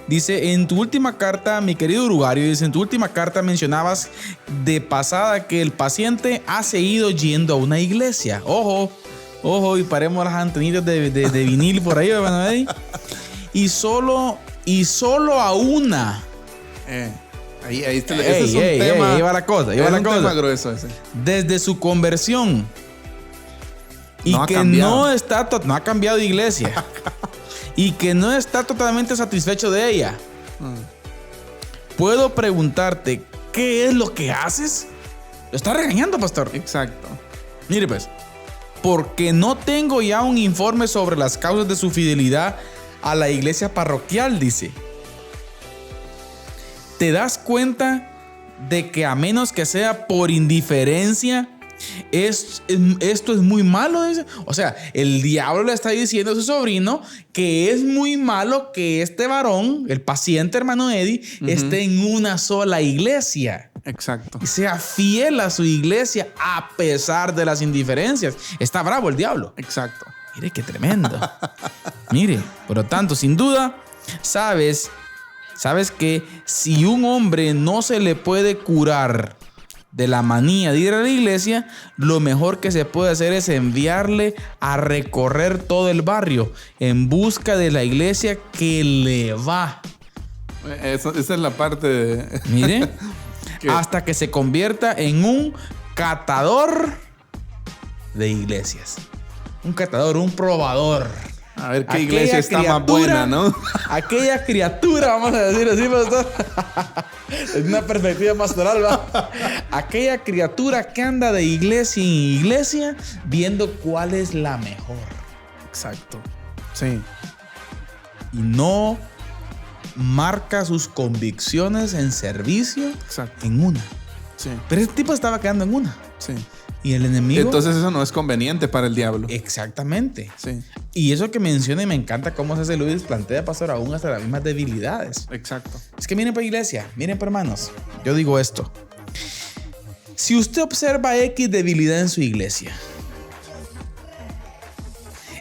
Dice, en tu última carta, mi querido Urugario, dice, en tu última carta mencionabas de pasada que el paciente ha seguido yendo a una iglesia. Ojo, y paremos las antenitas de vinil por ahí, ¿verdad? Y solo a una. Ahí está. Ese es un tema. Ahí va la cosa. Es un tema grueso ese. Desde su conversión. Y no que no ha cambiado de iglesia. Y que no está totalmente satisfecho de ella. ¿Puedo preguntarte qué es lo que haces? Lo está regañando, pastor. Exacto. Mire pues. Porque no tengo ya un informe sobre las causas de su fidelidad a la iglesia parroquial, dice. ¿Te das cuenta de que a menos que sea por indiferencia, esto es muy malo? Dice. O sea, el diablo le está diciendo a su sobrino que es muy malo que este varón, el paciente hermano Eddie, esté en una sola iglesia. Exacto. Y sea fiel a su iglesia a pesar de las indiferencias. Está bravo el diablo. Exacto. Mire qué tremendo. Mire, por lo tanto, sin duda, sabes que si un hombre no se le puede curar de la manía de ir a la iglesia, lo mejor que se puede hacer es enviarle a recorrer todo el barrio en busca de la iglesia que le va. Esa es la parte de... Mire, hasta que se convierta en un catador de iglesias. Un catador, un probador. A ver qué iglesia está más buena, ¿no? Aquella criatura, vamos a decir así, pastor. Es una perspectiva pastoral, ¿va? Aquella criatura que anda de iglesia en iglesia viendo cuál es la mejor. Exacto. Sí. Y no marca sus convicciones en servicio. Exacto. En una. Sí. Pero ese tipo estaba quedando en una. Sí. Y el enemigo... Entonces eso no es conveniente para el diablo. Exactamente. Sí. Y eso que menciona y me encanta cómo C.S. Lewis plantea, pastor, aún hasta las mismas debilidades. Exacto. Es que miren por iglesia, miren por hermanos. Yo digo esto. Si usted observa X debilidad en su iglesia,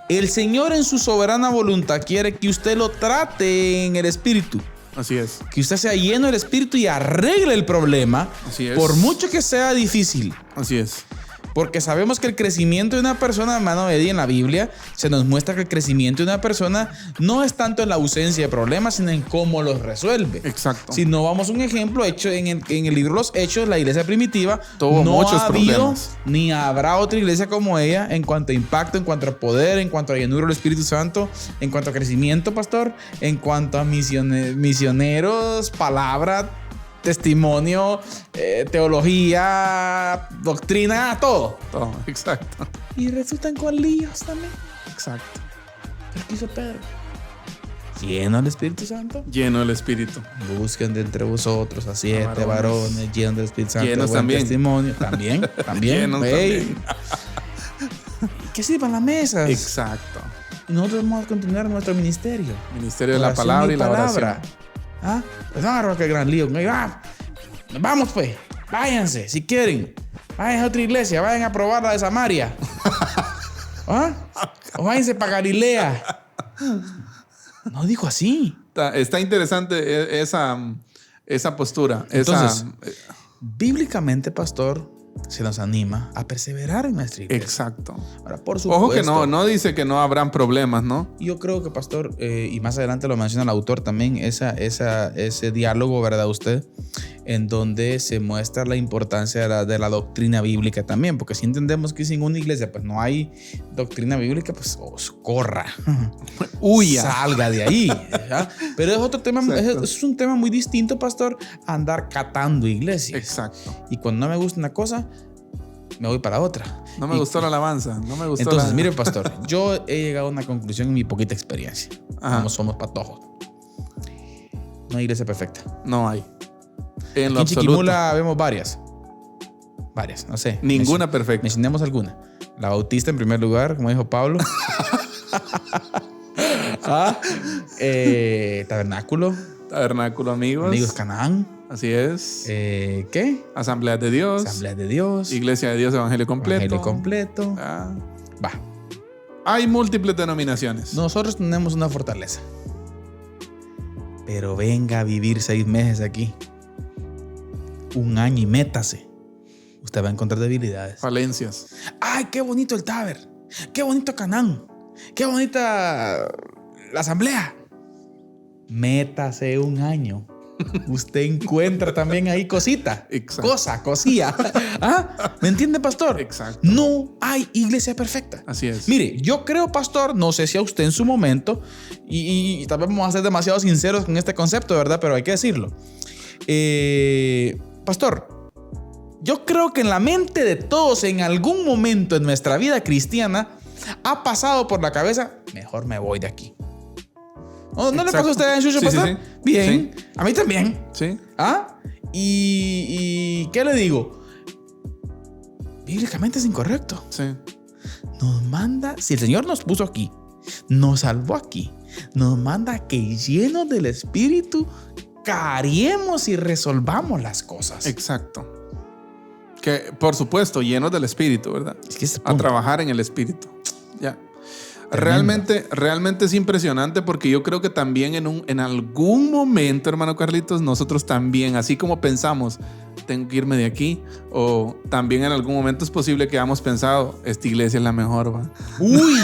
el Señor en su soberana voluntad quiere que usted lo trate en el espíritu. Así es. Que usted sea lleno del espíritu y arregle el problema. Así es. Por mucho que sea difícil. Así es. Porque sabemos que el crecimiento de una persona, hermano Eddie, en la Biblia se nos muestra que el crecimiento de una persona no es tanto en la ausencia de problemas, sino en cómo los resuelve. Exacto. Si no vamos a un ejemplo hecho en el libro de los Hechos, la iglesia primitiva tuvo no muchos ha habido problemas. ni habrá otra iglesia como ella en cuanto a impacto, en cuanto a poder, en cuanto a llenura del Espíritu Santo, en cuanto a crecimiento, pastor, en cuanto a misioneros, palabra, testimonio, teología, doctrina, todo. Todo, exacto. Y resultan con líos también. Exacto. ¿Qué hizo Pedro? Lleno del Espíritu Santo. Lleno del Espíritu. Busquen de entre vosotros a 7 varones llenos del Espíritu Santo. Llenos buen también. Testimonio. También. Llenos también. Que sirvan las mesas. Exacto. Y nosotros vamos a continuar nuestro ministerio. Ministerio de la Oración palabra y la oración. ¿Ah? Pues no, qué gran lío. Vamos pues. Váyanse, si quieren. Vayan a otra iglesia. Vayan a probar la de Samaria. ¿Ah? O váyanse para Galilea. No dijo así. Está interesante esa postura. Entonces, bíblicamente, pastor, se nos anima a perseverar en nuestra iglesia. Exacto. Ahora, por supuesto. Ojo que no dice que no habrán problemas, ¿no? Yo creo que, pastor, y más adelante lo menciona el autor también, ese diálogo, ¿verdad? Usted, en donde se muestra la importancia de la doctrina bíblica también, porque si entendemos que sin una iglesia pues no hay doctrina bíblica, pues corra, huya, salga de ahí, ¿verdad? Pero es otro tema, es un tema muy distinto, pastor, a andar catando iglesias. Exacto. Y cuando no me gusta una cosa, me voy para otra. No me gustó la alabanza, no me gustó. Entonces, mire, pastor, yo he llegado a una conclusión en mi poquita experiencia. Ajá. Como somos patojos. No hay iglesia perfecta. No hay. En lo En absoluto. Chiquimula vemos varias. Varias, no sé. Ninguna perfecta. Mencionemos alguna. La Bautista en primer lugar, como dijo Pablo. Tabernáculo. Tabernáculo, amigos. Amigos Canaán. Así es. ¿Qué? Asambleas de Dios. Asambleas de Dios. Iglesia de Dios, Evangelio completo. Evangelio completo. Va. Hay múltiples denominaciones. Nosotros tenemos una fortaleza. Pero venga a vivir 6 meses aquí. 1 año y métase. Usted va a encontrar debilidades. Falencias. ¡Ay, qué bonito el Taber! ¡Qué bonito Canaán! ¡Qué bonita la asamblea! Métase 1 año. Usted encuentra también ahí cosita. Exacto. Cosilla. ¿Ah? ¿Me entiende, pastor? Exacto. No hay iglesia perfecta. Así es. Mire, yo creo, pastor, no sé si a usted en su momento, y tal vez vamos a ser demasiado sinceros con este concepto, ¿verdad? Pero hay que decirlo. Pastor, yo creo que en la mente de todos en algún momento en nuestra vida cristiana ha pasado por la cabeza, mejor me voy de aquí. ¿No le pasó a usted en Chucho, pastor? Sí. Bien. Sí. A mí también. Sí. ¿Ah? ¿Y qué le digo? Bíblicamente es incorrecto. Sí. Nos manda, si el Señor nos puso aquí, nos salvó aquí, nos manda que llenos del Espíritu cariemos y resolvamos las cosas. Exacto. Que, por supuesto, llenos del Espíritu, ¿verdad? Es que es a trabajar en el Espíritu. Ya. Realmente es impresionante porque yo creo que también en algún momento, hermano Carlitos, nosotros también, así como pensamos, tengo que irme de aquí, o también en algún momento es posible que hayamos pensado, esta iglesia es la mejor, ¿va? ¡Uy!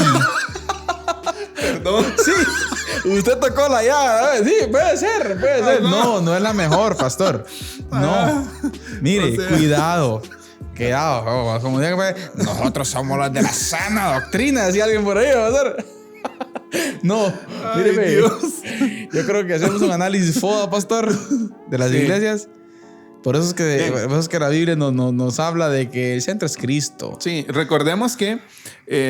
Perdón. Sí, usted tocó la llave. Sí, puede ser. No es la mejor, pastor. No. Mire, cuidado. Como digan, nosotros somos los de la sana doctrina, decía alguien por ahí, pastor. No, mire, Dios. Yo creo que hacemos un análisis foda, pastor, de las iglesias. Por eso es que la Biblia nos habla de que el centro es Cristo. Sí, recordemos que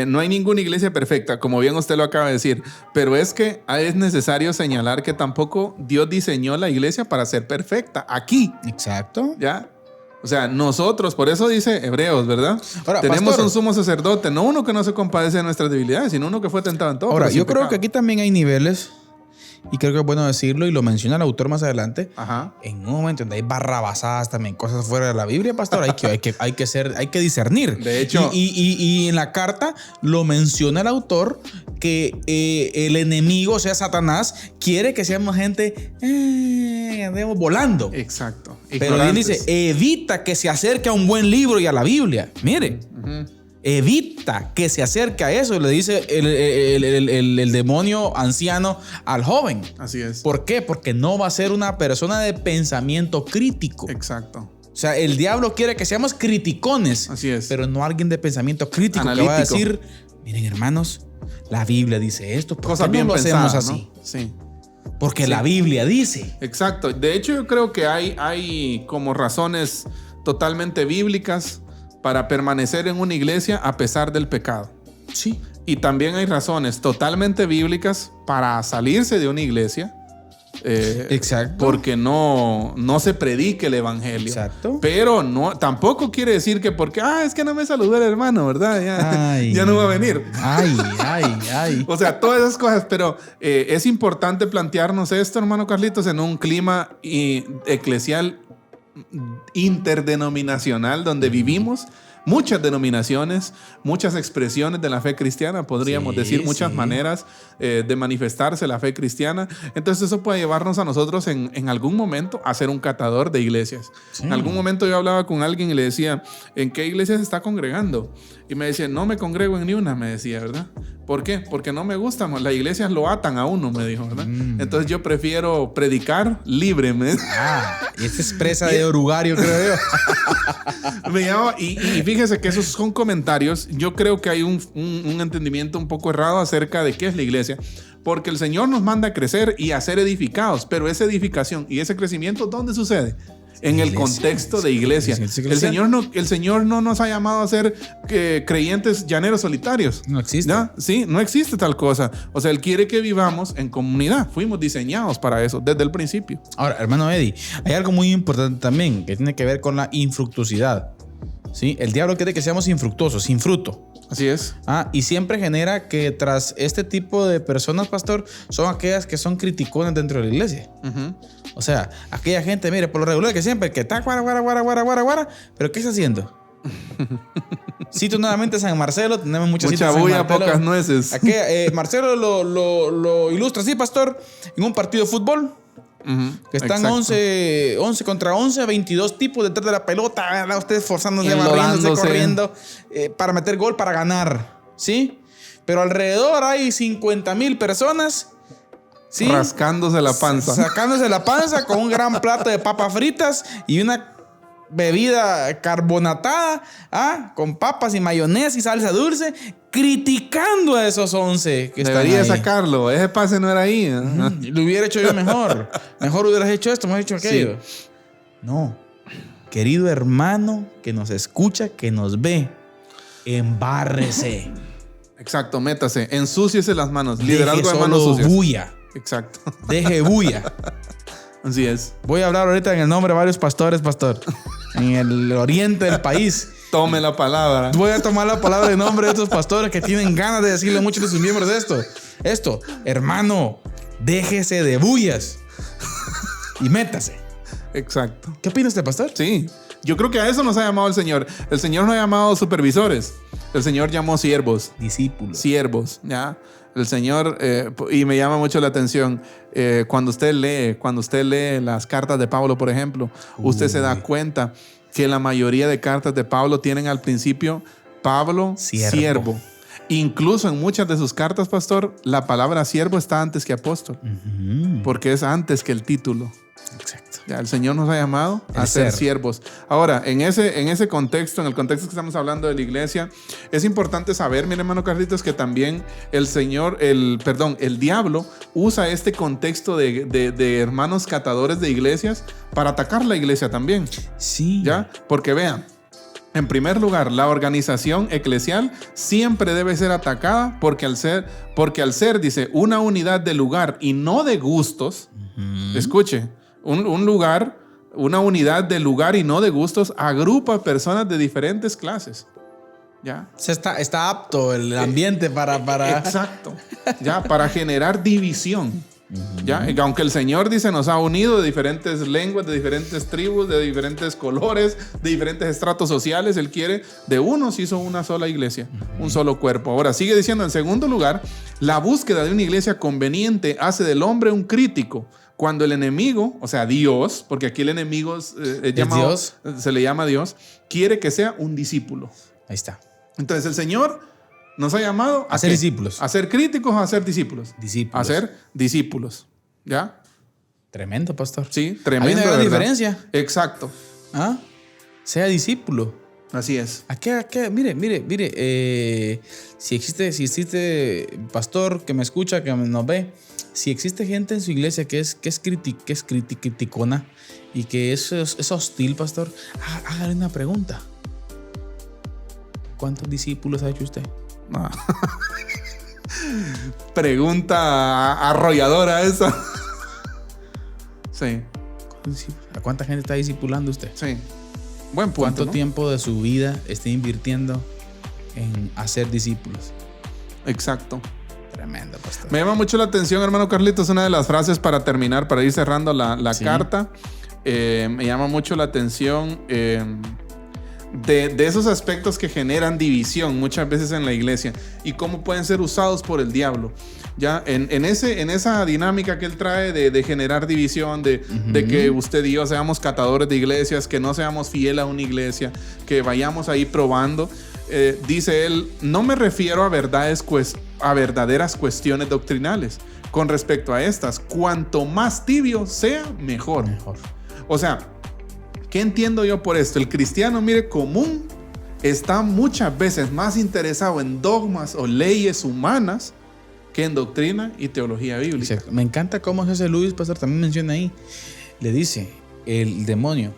no hay ninguna iglesia perfecta, como bien usted lo acaba de decir, pero es que es necesario señalar que tampoco Dios diseñó la iglesia para ser perfecta aquí. Exacto. ¿Ya? O sea, nosotros, por eso dice Hebreos, ¿verdad? Ahora, tenemos pastor, un sumo sacerdote, no uno que no se compadece de nuestras debilidades, sino uno que fue tentado en todo. Ahora, pero sin yo creo pecado. que aquí también hay niveles, y creo que es bueno decirlo, y lo menciona el autor más adelante. Ajá. En un momento donde hay barrabasadas también, cosas fuera de la Biblia, pastor, hay que discernir. De hecho, y en la carta lo menciona el autor que el enemigo, o sea, Satanás, quiere que seamos gente, andemos volando. Exacto. Pero él dice, evita que se acerque a un buen libro y a la Biblia. Mire, Evita que se acerque a eso, le dice el demonio anciano al joven. Así es. ¿Por qué? Porque no va a ser una persona de pensamiento crítico. Exacto. O sea, el diablo quiere que seamos criticones. Así es. Pero no alguien de pensamiento crítico Analítico. que va a decir, miren hermanos, la Biblia dice esto, ¿por Cosas qué bien no lo pensadas, hacemos así? ¿no? Sí. Porque Sí. la Biblia dice. Exacto. De hecho, yo creo que hay como razones totalmente bíblicas para permanecer en una iglesia a pesar del pecado. Sí. Y también hay razones totalmente bíblicas para salirse de una iglesia. Exacto. Porque no se predique el evangelio. Exacto. Pero no, tampoco quiere decir que porque, es que no me saludó el hermano, ¿verdad? Ya no va a venir. Ay. O sea, todas esas cosas, pero es importante plantearnos esto, hermano Carlitos, en un clima eclesial interdenominacional donde vivimos. Muchas denominaciones, muchas expresiones de la fe cristiana, podríamos decir, muchas maneras de manifestarse la fe cristiana. Entonces eso puede llevarnos a nosotros en algún momento a ser un catador de iglesias. Sí. En algún momento yo hablaba con alguien y le decía, ¿en qué iglesia se está congregando? Y me decía, no me congrego en ni una, me decía, ¿verdad? ¿Por qué? Porque no me gusta, las iglesias lo atan a uno, me dijo, ¿verdad? Entonces yo prefiero predicar libre. Y esta es presa de orugario, creo yo. Me llama, y fíjese que esos son comentarios. Yo creo que hay un entendimiento un poco errado acerca de qué es la iglesia. Porque el Señor nos manda a crecer y a ser edificados. Pero esa edificación y ese crecimiento, ¿dónde sucede? En el contexto de iglesia. El Señor no nos ha llamado a ser creyentes llaneros solitarios. No existe. ¿Ya? Sí, no existe tal cosa. O sea, Él quiere que vivamos en comunidad. Fuimos diseñados para eso desde el principio. Ahora, hermano Eddie, hay algo muy importante también que tiene que ver con la infructuosidad. ¿Sí? El diablo quiere que seamos infructuosos, sin fruto. Así es. Y siempre genera que tras este tipo de personas, pastor, son aquellas que son criticones dentro de la iglesia. O sea, aquella gente, mire, por lo regular que siempre que está guara, pero ¿qué está haciendo? Cito nuevamente San Marcelo, tenemos mucha bulla, pocas nueces. Marcelo lo ilustra así, pastor, en un partido de fútbol. Que están 11 contra 11, 22 tipos detrás de la pelota, ¿verdad? Ustedes esforzándose, barriéndose, corriendo para meter gol, para ganar, ¿sí? Pero alrededor hay 50,000 personas, ¿sí? Rascándose la panza. Sacándose la panza con un gran plato de papas fritas y una bebida carbonatada, con papas y mayonesa y salsa dulce, criticando a esos 11 que están ahí. Debería sacarlo, ese pase no era ahí. Lo hubiera hecho yo mejor. Mejor hubieras hecho esto, mejor hecho aquello. Sí. No. Querido hermano que nos escucha, que nos ve, embárrese. Exacto, métase, ensúciese las manos. Liderazgo de manos sucias. Bulla. Exacto. Deje bulla. Así es. Voy a hablar ahorita en el nombre de varios pastores, pastor. En el oriente del país. Tome la palabra. Voy a tomar la palabra en nombre de estos pastores que tienen ganas de decirle a muchos de sus miembros esto. Hermano, déjese de bullas y métase. Exacto. ¿Qué opina usted, pastor? Sí. Yo creo que a eso nos ha llamado el Señor. El Señor no ha llamado supervisores. El Señor llamó siervos. Discípulos. Siervos, ¿ya? El Señor, y me llama mucho la atención, cuando usted lee las cartas de Pablo, por ejemplo, usted se da cuenta que la mayoría de cartas de Pablo tienen al principio Pablo, siervo. Incluso en muchas de sus cartas, pastor, la palabra siervo está antes que apóstol, porque es antes que el título. Exacto. Ya, el Señor nos ha llamado a ser siervos. Ahora, en ese contexto, en el contexto que estamos hablando de la iglesia, es importante saber, mi hermano Carlitos, que también el diablo usa este contexto de hermanos catadores de iglesias para atacar la iglesia también. Sí. ¿Ya? Porque vean, en primer lugar, la organización eclesial siempre debe ser atacada porque al ser, dice, una unidad de lugar y no de gustos, escuche, un lugar, una unidad de lugar y no de gustos, agrupa personas de diferentes clases. ¿Ya? Está apto el ambiente para... Exacto. ¿Ya? Para generar división. ¿Ya? Aunque el Señor dice nos ha unido de diferentes lenguas, de diferentes tribus, de diferentes colores, de diferentes estratos sociales, Él quiere, de unos hizo una sola iglesia, un solo cuerpo. Ahora sigue diciendo, en segundo lugar, la búsqueda de una iglesia conveniente hace del hombre un crítico. Cuando el enemigo, o sea Dios, porque aquí el enemigo se le llama Dios, quiere que sea un discípulo. Ahí está. Entonces el Señor nos ha llamado a ser discípulos. ¿A ser críticos o a ser discípulos? Discípulos. A ser discípulos. ¿Ya? Tremendo, pastor. Sí, tremendo. Hay una gran diferencia. Exacto. ¿Ah? Sea discípulo. Así es. Mire, si existe pastor que me escucha, que nos ve, si existe gente en su iglesia que es criticona y que es hostil, pastor, hágale una pregunta. ¿Cuántos discípulos ha hecho usted? Ah. Pregunta arrolladora esa. Sí. ¿A cuánta gente está discipulando usted? Sí. Buen punto. ¿Cuánto ¿no? tiempo de su vida está invirtiendo en hacer discípulos? Exacto. Tremendo, pastor. Me llama mucho la atención, hermano Carlitos, una de las frases para terminar, para ir cerrando la Sí. carta. Me llama mucho la atención de esos aspectos que generan división muchas veces en la iglesia y cómo pueden ser usados por el diablo. Ya en esa dinámica que él trae de generar división, de que usted y yo seamos catadores de iglesias, que no seamos fieles a una iglesia, que vayamos ahí probando. Dice él, no me refiero a verdaderas cuestiones doctrinales. Con respecto a estas, cuanto más tibio sea, mejor. O sea, ¿qué entiendo yo por esto? El cristiano, mire, común está muchas veces más interesado en dogmas o leyes humanas que en doctrina y teología bíblica. Exacto. Me encanta cómo C.S. Lewis, pastor, también menciona ahí. Le dice el demonio: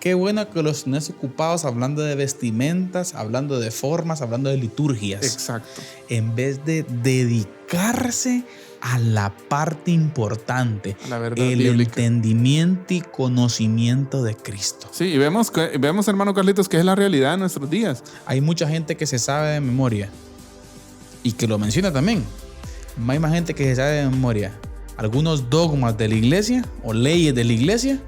qué bueno que los tenés ocupados hablando de vestimentas, hablando de formas, hablando de liturgias. Exacto. En vez de dedicarse a la parte importante, A la verdad el bíblica. entendimiento y conocimiento de Cristo. Sí, y vemos, hermano Carlitos, que es la realidad de nuestros días. Hay mucha gente que se sabe de memoria y que lo menciona también. Hay más gente que se sabe de memoria algunos dogmas de la iglesia o leyes de la iglesia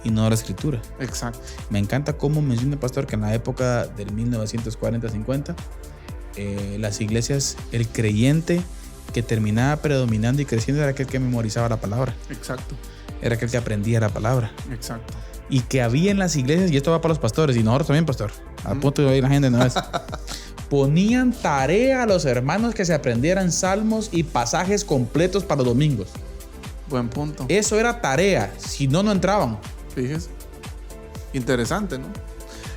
y no de la escritura. Exacto. Me encanta cómo menciona el pastor que en la época del 1940-50 las iglesias, el creyente que terminaba predominando y creciendo era aquel que memorizaba la palabra, Exacto. era aquel que aprendía la palabra. Exacto. Y que había en las iglesias, y esto va para los pastores y nosotros también, pastor, al punto de oír la gente no es, ponían tarea a los hermanos que se aprendieran salmos y pasajes completos para los domingos. Buen punto. Eso era tarea, si no, no entraban. Fíjese. Interesante, ¿no?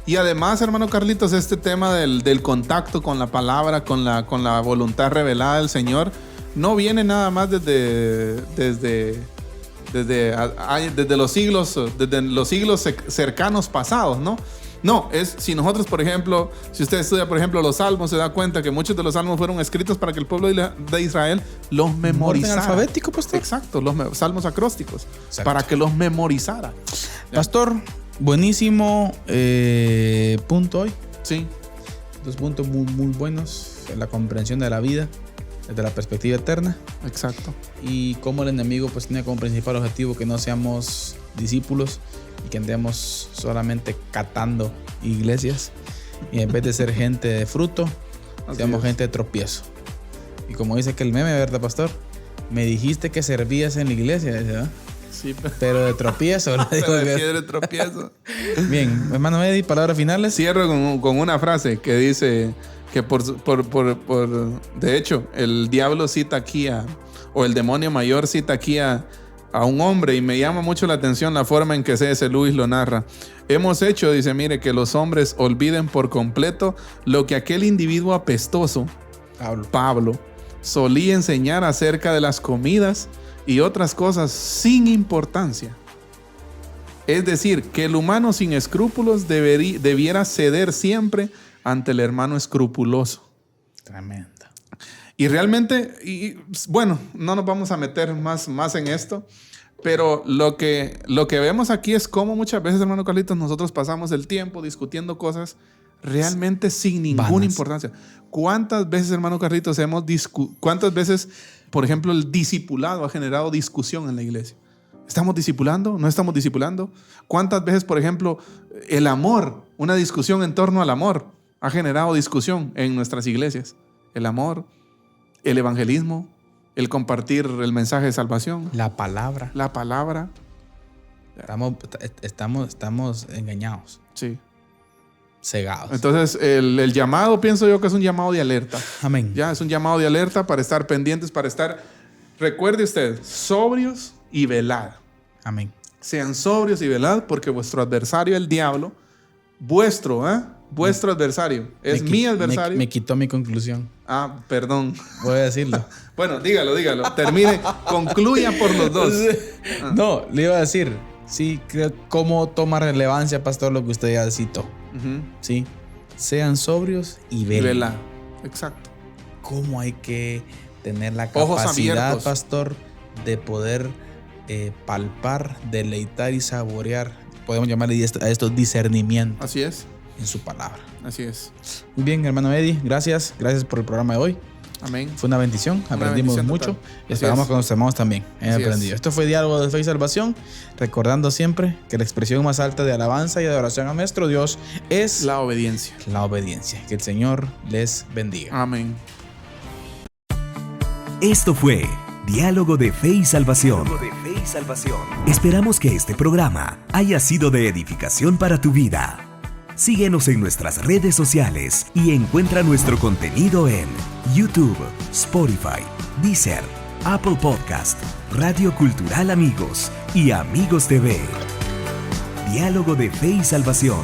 Y además, hermano Carlitos, este tema del contacto con la palabra, con la voluntad revelada del Señor, no viene nada más desde los siglos cercanos pasados, ¿no? No, es si nosotros, por ejemplo, si usted estudia, por ejemplo, los salmos, se da cuenta que muchos de los salmos fueron escritos para que el pueblo de Israel los memorizara. ¿Orden alfabético, pastor? Exacto, los salmos acrósticos, Exacto. para que los memorizara. Pastor, buenísimo punto hoy. Sí, 2 puntos muy buenos. La comprensión de la vida desde la perspectiva eterna exacto. y cómo el enemigo pues tiene como principal objetivo que no seamos discípulos y que andemos solamente catando iglesias y en vez de ser gente de fruto, Así seamos es. gente de tropiezo. Y como dice que el meme, ¿verdad, pastor? Me dijiste que servías en la iglesia, ¿verdad? Sí, Pero de tropiezo. le digo pero de que- piedra de tropiezo. Bien, hermano Eddie, palabras finales. Cierro con una frase que dice que de hecho, el diablo cita aquí o el demonio mayor cita aquí a un hombre, y me llama mucho la atención la forma en que C.S. Lewis lo narra. Hemos hecho, dice, mire, que los hombres olviden por completo lo que aquel individuo apestoso, Pablo, solía enseñar acerca de las comidas y otras cosas sin importancia. Es decir, que el humano sin escrúpulos debiera ceder siempre ante el hermano escrupuloso. Tremendo. Y realmente, bueno, no nos vamos a meter más en esto, pero lo que vemos aquí es cómo muchas veces, hermano Carlitos, nosotros pasamos el tiempo discutiendo cosas realmente sin ninguna Vanas. importancia. ¿Cuántas veces, hermano Carlitos, cuántas veces, por ejemplo, el discipulado ha generado discusión en la iglesia? ¿Estamos discipulando? ¿No estamos discipulando? ¿Cuántas veces, por ejemplo, el amor, una discusión en torno al amor, ha generado discusión en nuestras iglesias? El amor, el evangelismo, el compartir el mensaje de salvación, La palabra. la palabra. Estamos engañados. Sí. cegados. Entonces, el llamado, pienso yo que es un llamado de alerta. Amén. Ya, es un llamado de alerta para estar pendientes, para estar, recuerde usted, sobrios y velad. Amén. Sean sobrios y velad, porque vuestro adversario, el diablo, vuestro adversario, es mi adversario. Me quitó mi conclusión. Ah, perdón. Voy a decirlo. Bueno, dígalo. Termine, concluya por los dos. No, le iba a decir, sí, cómo toma relevancia, pastor, lo que usted ya citó. Ujú. Sí, sean sobrios y Y velen. velad. Exacto. ¿Cómo hay que tener la Ojos capacidad, abiertos. pastor, de poder palpar, deleitar y saborear? Podemos llamarle a esto discernimiento Así es. en su palabra. Así es. Muy bien, hermano Eddie, gracias por el programa de hoy. Amén. Fue una bendición, aprendimos bendición mucho total. y esperamos Así es. que nuestros hermanos también hayan Así es. aprendido. Esto fue Diálogo de Fe y Salvación, recordando siempre que la expresión más alta de alabanza y adoración a nuestro Dios es La obediencia. la obediencia. Que el Señor les bendiga. Amén. Esto fue Diálogo de Fe y Salvación. Esperamos que este programa haya sido de edificación para tu vida. Síguenos en nuestras redes sociales y encuentra nuestro contenido en YouTube, Spotify, Deezer, Apple Podcast, Radio Cultural Amigos y Amigos TV. Diálogo de Fe y Salvación.